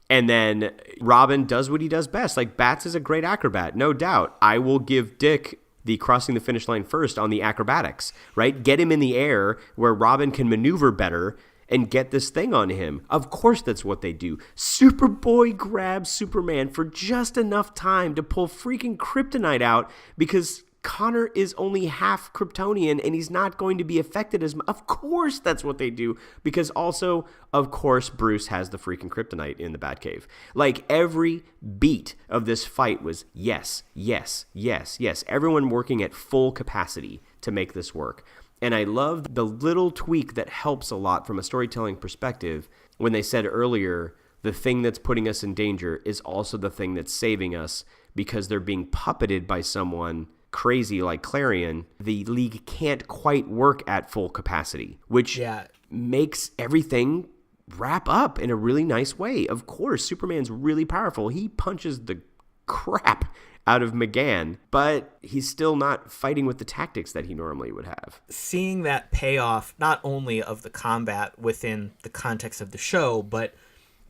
And then Robin does what he does best. Like, Bats is a great acrobat, no doubt. I will give Dick the crossing the finish line first on the acrobatics, right? Get him in the air where Robin can maneuver better and get this thing on him. Of course that's what they do. Superboy grabs Superman for just enough time to pull freaking kryptonite out because Connor is only half Kryptonian and he's not going to be affected as much. Of course that's what they do, because also, of course, Bruce has the freaking kryptonite in the Batcave. Like, every beat of this fight was yes, yes, yes, yes. Everyone working at full capacity to make this work. And I love the little tweak that helps a lot from a storytelling perspective when they said earlier, the thing that's putting us in danger is also the thing that's saving us because they're being puppeted by someone crazy like Clarion. The League can't quite work at full capacity, which makes everything wrap up in a really nice way. Of course, Superman's really powerful. He punches the crap out of McGann, but he's still not fighting with the tactics that he normally would have. Seeing that payoff, not only of the combat within the context of the show, but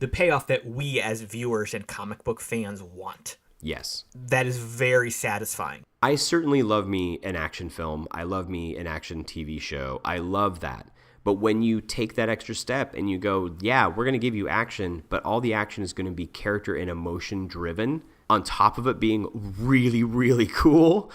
the payoff that we as viewers and comic book fans want. Yes. That is very satisfying. I certainly love me an action film. I love me an action TV show. I love that. But when you take that extra step and you go, yeah, we're going to give you action, but all the action is going to be character and emotion driven, on top of it being really, really cool,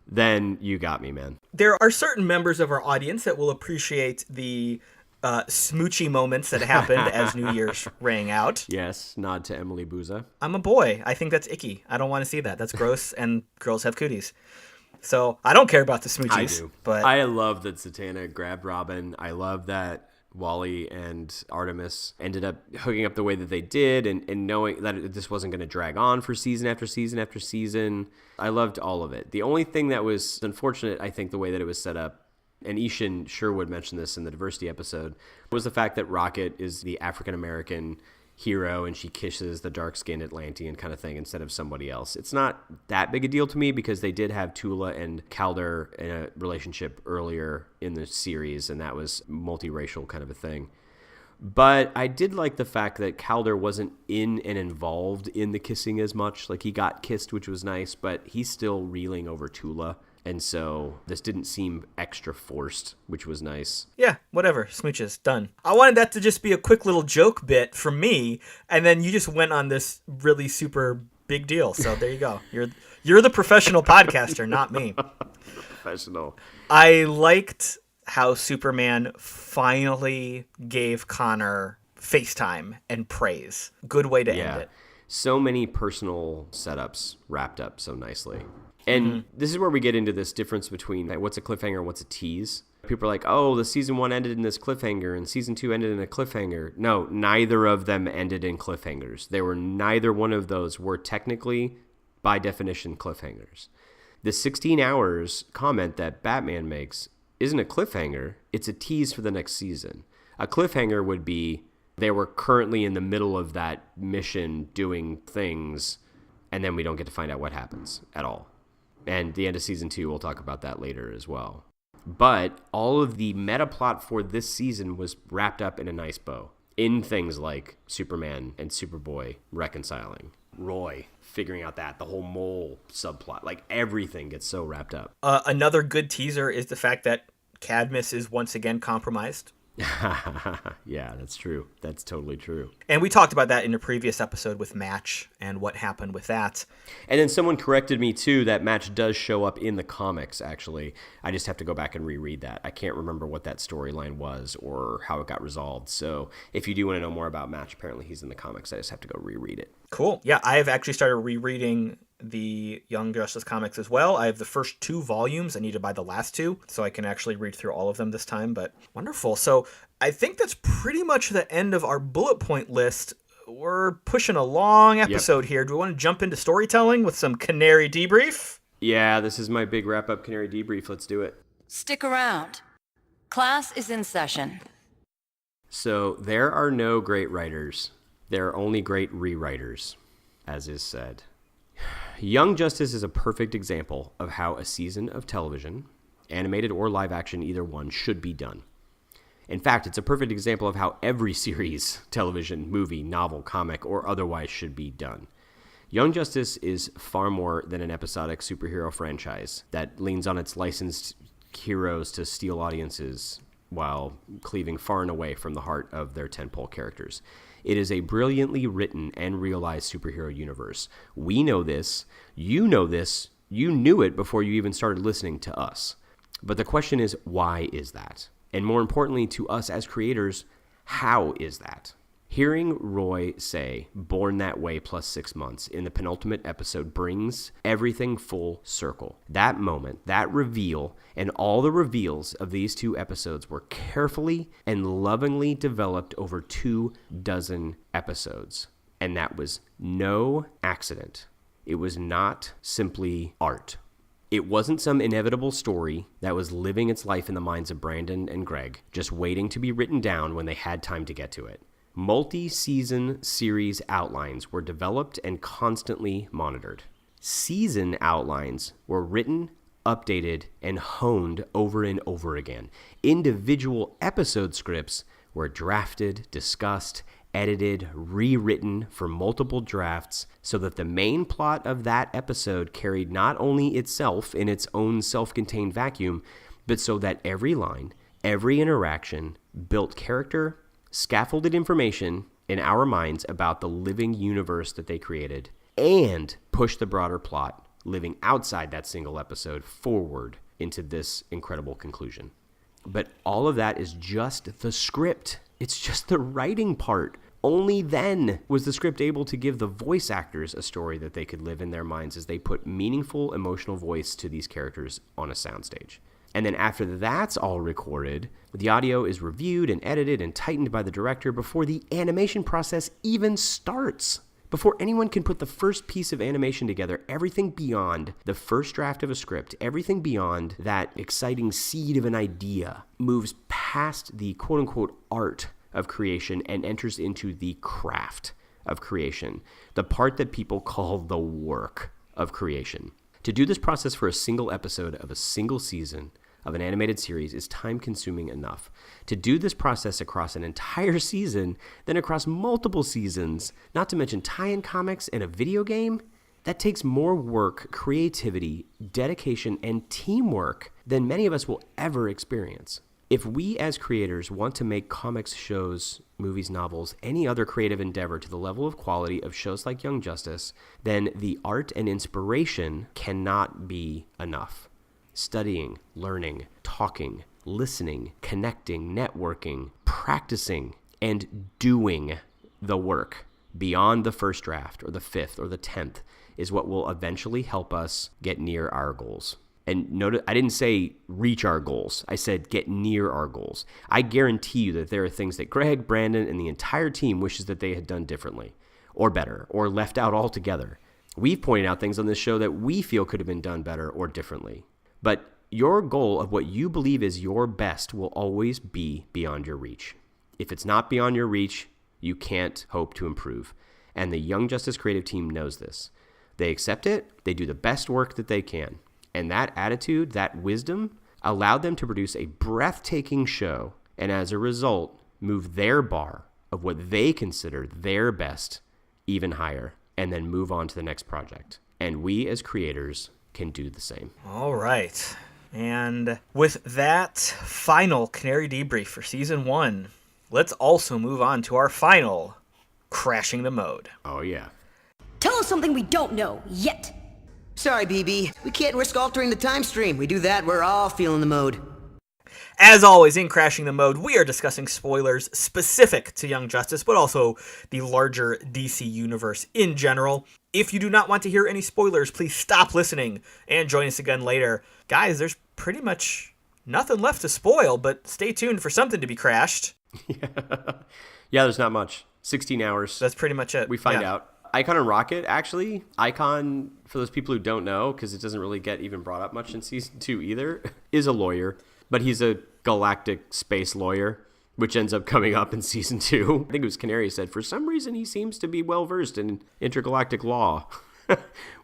then you got me, man. There are certain members of our audience that will appreciate the smoochy moments that happened as New Year's rang out. Yes, nod to Emily Booza. I'm a boy. I think that's icky. I don't want to see that. That's gross, and girls have cooties. So I don't care about the smoochies. I do. But I love that Zatanna grabbed Robin. I love that Wally and Artemis ended up hooking up the way that they did and knowing that this wasn't going to drag on for season after season after season. I loved all of it. The only thing that was unfortunate, I think, the way that it was set up, and Ishan Sherwood mentioned this in the diversity episode, was the fact that Rocket is the African-American hero and she kisses the dark-skinned Atlantean kind of thing instead of somebody else. It's not that big a deal to me because they did have Tula and Calder in a relationship earlier in the series, and that was multiracial kind of a thing. But I did like the fact that Calder wasn't in and involved in the kissing as much. Like, he got kissed, which was nice, but he's still reeling over Tula. And so this didn't seem extra forced, which was nice. Yeah, whatever. Smooches. Done. I wanted that to just be a quick little joke bit from me, and then you just went on this really super big deal. So there you go. You're the professional podcaster, not me. Professional. I liked how Superman finally gave Connor FaceTime and praise. Good way to end it. So many personal setups wrapped up so nicely. And this is where we get into this difference between what's a cliffhanger and what's a tease. People are like, oh, the season 1 ended in this cliffhanger and season 2 ended in a cliffhanger. No, neither of them ended in cliffhangers. Neither one of those were technically, by definition, cliffhangers. The 16 hours comment that Batman makes isn't a cliffhanger. It's a tease for the next season. A cliffhanger would be they were currently in the middle of that mission doing things, and then we don't get to find out what happens at all. And the end of season 2, we'll talk about that later as well. But all of the meta plot for this season was wrapped up in a nice bow, in things like Superman and Superboy reconciling, Roy figuring out the whole mole subplot, like everything gets so wrapped up. Another good teaser is the fact that Cadmus is once again compromised. Yeah, that's true. That's totally true. And we talked about that in a previous episode with Match and what happened with that. And then someone corrected me, too, that Match does show up in the comics, actually. I just have to go back and reread that. I can't remember what that storyline was or how it got resolved. So if you do want to know more about Match, apparently he's in the comics. I just have to go reread it. Cool. Yeah, I've actually started rereading the Young Justice comics as well. I have the first 2 volumes. I need to buy the last 2 so I can actually read through all of them this time, but wonderful. So I think that's pretty much the end of our bullet point list. We're pushing a long episode here. Do we want to jump into storytelling with some Canary Debrief? Yeah, this is my big wrap-up Canary Debrief. Let's do it. Stick around. Class is in session. So there are no great writers. There are only great rewriters, as is said. Young Justice is a perfect example of how a season of television, animated or live action, either one, should be done. In fact, it's a perfect example of how every series, television, movie, novel, comic, or otherwise should be done. Young Justice is far more than an episodic superhero franchise that leans on its licensed heroes to steal audiences while cleaving far and away from the heart of their tentpole characters. It is a brilliantly written and realized superhero universe. We know this. You know this. You knew it before you even started listening to us. But the question is, why is that? And more importantly, to us as creators, how is that? Hearing Roy say, born that way plus 6 months, in the penultimate episode brings everything full circle. That moment, that reveal, and all the reveals of these 2 episodes were carefully and lovingly developed over 24 episodes. And that was no accident. It was not simply art. It wasn't some inevitable story that was living its life in the minds of Brandon and Greg, just waiting to be written down when they had time to get to it. Multi-season series outlines were developed and constantly monitored. Season outlines were written, updated, and honed over and over again. Individual episode scripts were drafted, discussed, edited, rewritten for multiple drafts so that the main plot of that episode carried not only itself in its own self-contained vacuum, but so that every line, every interaction built character, scaffolded information in our minds about the living universe that they created, and pushed the broader plot, living outside that single episode, forward into this incredible conclusion. But all of that is just the script. It's just the writing part. Only then was the script able to give the voice actors a story that they could live in their minds as they put meaningful emotional voice to these characters on a soundstage. And then after that's all recorded, the audio is reviewed and edited and tightened by the director before the animation process even starts. Before anyone can put the first piece of animation together, everything beyond the first draft of a script, everything beyond that exciting seed of an idea moves past the quote-unquote art of creation and enters into the craft of creation, the part that people call the work of creation. To do this process for a single episode of a single season of an animated series is time-consuming enough. To do this process across an entire season, then across multiple seasons, not to mention tie-in comics and a video game, that takes more work, creativity, dedication, and teamwork than many of us will ever experience. If we as creators want to make comics, shows, movies, novels, any other creative endeavor to the level of quality of shows like Young Justice, then the art and inspiration cannot be enough. Studying, learning, talking, listening, connecting, networking, practicing, and doing the work beyond the first draft or the 5th or the 10th is what will eventually help us get near our goals. And notice, I didn't say reach our goals. I said get near our goals. I guarantee you that there are things that Greg, Brandon, and the entire team wishes that they had done differently or better or left out altogether. We've pointed out things on this show that we feel could have been done better or differently. But your goal of what you believe is your best will always be beyond your reach. If it's not beyond your reach, you can't hope to improve. And the Young Justice creative team knows this. They accept it. They do the best work that they can. And that attitude, that wisdom, allowed them to produce a breathtaking show and as a result, move their bar of what they consider their best even higher and then move on to the next project. And we as creators can do the same. All right. And with that final Canary Debrief for Season 1, let's also move on to our final Crashing the Mode. Oh, yeah. Tell us something we don't know yet. Sorry, BB. We can't risk altering the time stream. We do that, we're all feeling the mode. As always, in Crashing the Mode, we are discussing spoilers specific to Young Justice, but also the larger DC universe in general. If you do not want to hear any spoilers, please stop listening and join us again later. Guys, there's pretty much nothing left to spoil, but stay tuned for something to be crashed. Yeah, there's not much. 16 hours. That's pretty much it. We find out. Icon and Rocket, actually. Icon, for those people who don't know, because it doesn't really get even brought up much in Season 2 either, is a lawyer. But he's a galactic space lawyer, which ends up coming up in Season 2. I think it was Canary said, for some reason he seems to be well-versed in intergalactic law,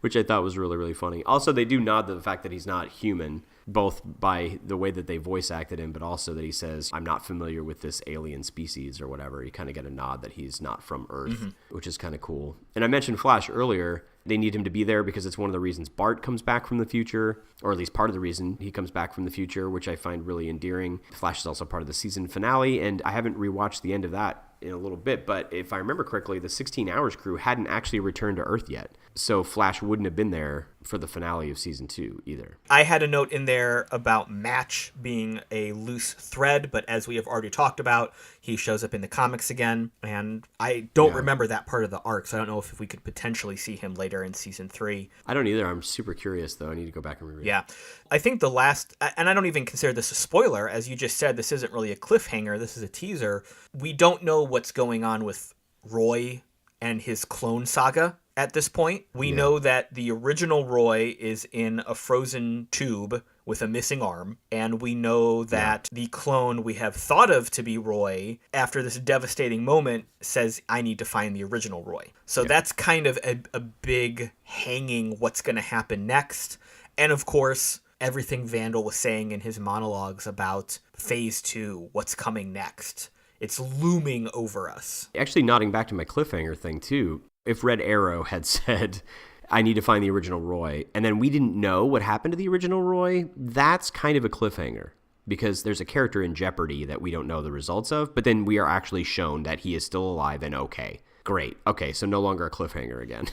which I thought was really, really funny. Also, they do nod to the fact that he's not human, both by the way that they voice acted him, but also that he says, I'm not familiar with this alien species or whatever. You kind of get a nod that he's not from Earth, which is kind of cool. And I mentioned Flash earlier. They need him to be there because it's one of the reasons Bart comes back from the future, or at least part of the reason he comes back from the future, which I find really endearing. Flash is also part of the season finale, and I haven't rewatched the end of that in a little bit, but if I remember correctly, the 16 Hours crew hadn't actually returned to Earth yet, so Flash wouldn't have been there for the finale of Season 2 either. I had a note in there about Match being a loose thread, but as we have already talked about, he shows up in the comics again, and I don't remember that part of the arc, so I don't know if we could potentially see him later in Season 3. I don't either. I'm super curious, though. I need to go back and reread. Yeah. I think the last, and I don't even consider this a spoiler, as you just said, this isn't really a cliffhanger, this is a teaser. We don't know what's going on with Roy and his clone saga at this point. We know that the original Roy is in a frozen tube with a missing arm, and we know that the clone we have thought of to be Roy, after this devastating moment, says, I need to find the original Roy. So that's kind of a big hanging what's going to happen next. And of course, everything Vandal was saying in his monologues about Phase 2, what's coming next. It's looming over us. Actually, nodding back to my cliffhanger thing, too, if Red Arrow had said, I need to find the original Roy, and then we didn't know what happened to the original Roy, that's kind of a cliffhanger, because there's a character in jeopardy that we don't know the results of, but then we are actually shown that he is still alive and okay. Great. Okay, so no longer a cliffhanger again.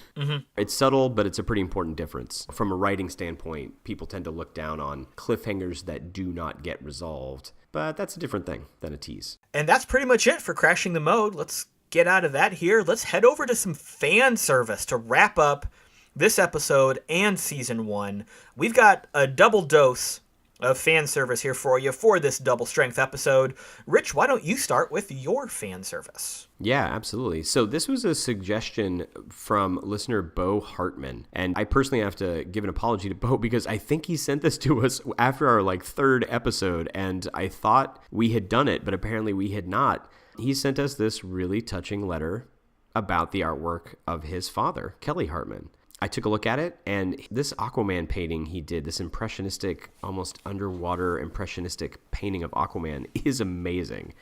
It's subtle, but it's a pretty important difference. From a writing standpoint, people tend to look down on cliffhangers that do not get resolved, but that's a different thing than a tease. And that's pretty much it for Crashing the Mode. Let's get out of that here. Let's head over to some fan service to wrap up this episode and Season 1. We've got a double dose of fan service here for you for this double strength episode. Rich, why don't you start with your fan service? Yeah, absolutely. So this was a suggestion from listener Bo Hartman. And I personally have to give an apology to Bo because I think he sent this to us after our third episode. And I thought we had done it, but apparently we had not. He sent us this really touching letter about the artwork of his father, Kelly Hartman. I took a look at it, and this Aquaman painting he did, this impressionistic, almost underwater impressionistic painting of Aquaman is amazing.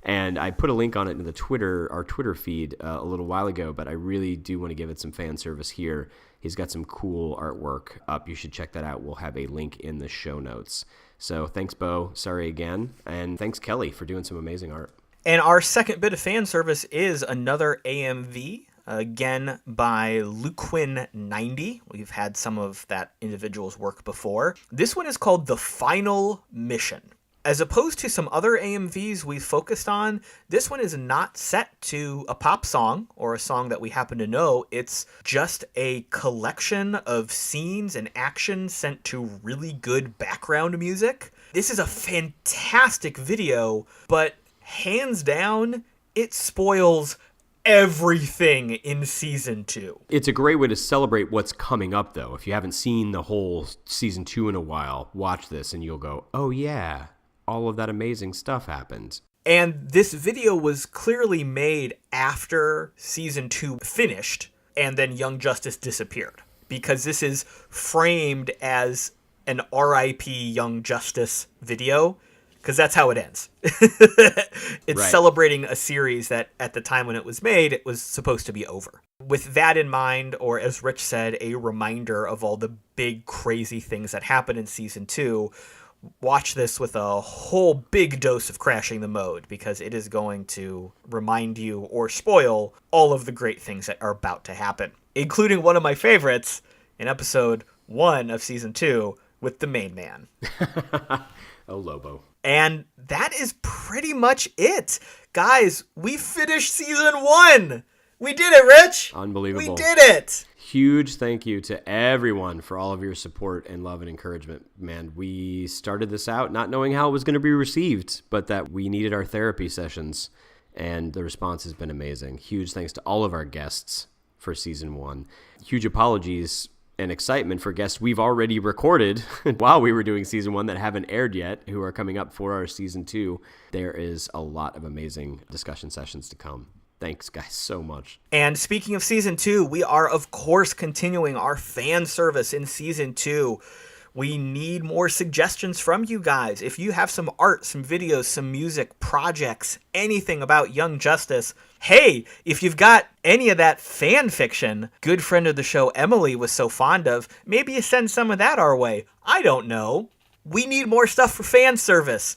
And I put a link on it in our Twitter feed a little while ago, but I really do want to give it some fan service here. He's got some cool artwork up. You should check that out. We'll have a link in the show notes. So thanks, Bo. Sorry again. And thanks, Kelly, for doing some amazing art. And our second bit of fan service is another AMV, again by Luquin90. We've had some of that individual's work before. This one is called The Final Mission. As opposed to some other AMVs we've focused on, this one is not set to a pop song or a song that we happen to know. It's just a collection of scenes and action sent to really good background music. This is a fantastic video, but hands down, it spoils everything in season 2. It's a great way to celebrate what's coming up, though. If you haven't seen the whole season 2 in a while, watch this and you'll go, oh yeah, all of that amazing stuff happened. And this video was clearly made after season 2 finished and then Young Justice disappeared, because this is framed as an RIP Young Justice video, because that's how it ends. It's right. Celebrating a series that at the time when it was made, it was supposed to be over. With that in mind, or as Rich said, a reminder of all the big crazy things that happened in season 2, watch this with a whole big dose of Crashing the Mode, because it is going to remind you or spoil all of the great things that are about to happen, including one of my favorites in episode 1 of season 2 with the main man. Oh, Lobo. And that is pretty much it. Guys, we finished season 1. We did it, Rich. Unbelievable. We did it. Huge thank you to everyone for all of your support and love and encouragement. Man, we started this out not knowing how it was going to be received, but that we needed our therapy sessions, and the response has been amazing. Huge thanks to all of our guests for season 1. Huge apologies and excitement for guests we've already recorded while we were doing season 1 that haven't aired yet, who are coming up for our season 2. There is a lot of amazing discussion sessions to come. Thanks, guys, so much. And speaking of season 2, we are, of course, continuing our fan service in season 2. We need more suggestions from you guys. If you have some art, some videos, some music, projects, anything about Young Justice, hey, if you've got any of that fan fiction good friend of the show Emily was so fond of, maybe you send some of that our way. I don't know. We need more stuff for fan service.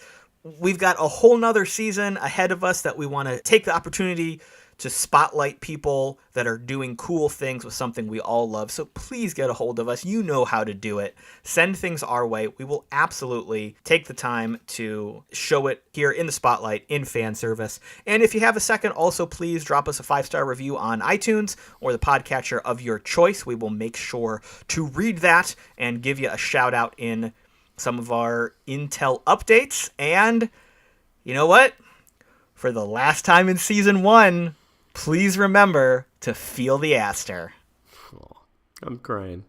We've got a whole nother season ahead of us that we want to take the opportunity to spotlight people that are doing cool things with something we all love. So please get a hold of us. You know how to do it. Send things our way. We will absolutely take the time to show it here in the spotlight in fan service. And if you have a second, also please drop us a 5-star review on iTunes or the podcatcher of your choice. We will make sure to read that and give you a shout out in some of our Intel updates. And you know what? For the last time in season 1, please remember to feel the Aster. Oh, I'm crying.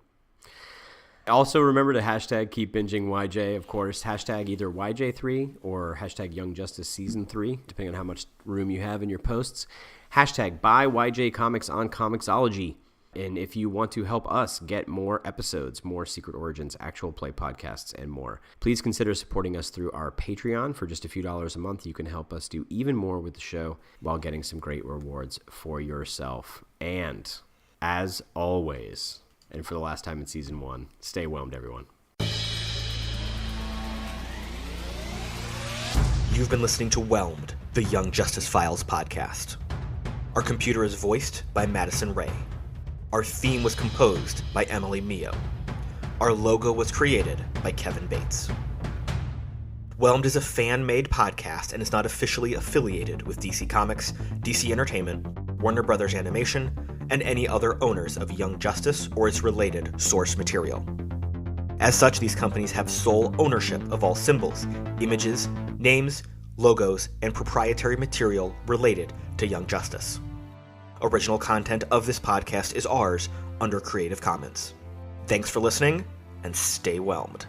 Also remember to hashtag keep binging YJ, of course. Hashtag either YJ3 or hashtag Young Justice Season 3, depending on how much room you have in your posts. Hashtag buy YJ Comics on Comixology. And if you want to help us get more episodes, more Secret Origins, actual play podcasts, and more, please consider supporting us through our Patreon. For just a few dollars a month, you can help us do even more with the show while getting some great rewards for yourself. And as always, and for the last time in season 1, stay whelmed, everyone. You've been listening to Whelmed, the Young Justice Files podcast. Our computer is voiced by Madison Ray. Our theme was composed by Emily Mio. Our logo was created by Kevin Bates. Whelmed is a fan-made podcast and is not officially affiliated with DC Comics, DC Entertainment, Warner Brothers Animation, and any other owners of Young Justice or its related source material. As such, these companies have sole ownership of all symbols, images, names, logos, and proprietary material related to Young Justice. Original content of this podcast is ours under Creative Commons. Thanks for listening, and stay whelmed.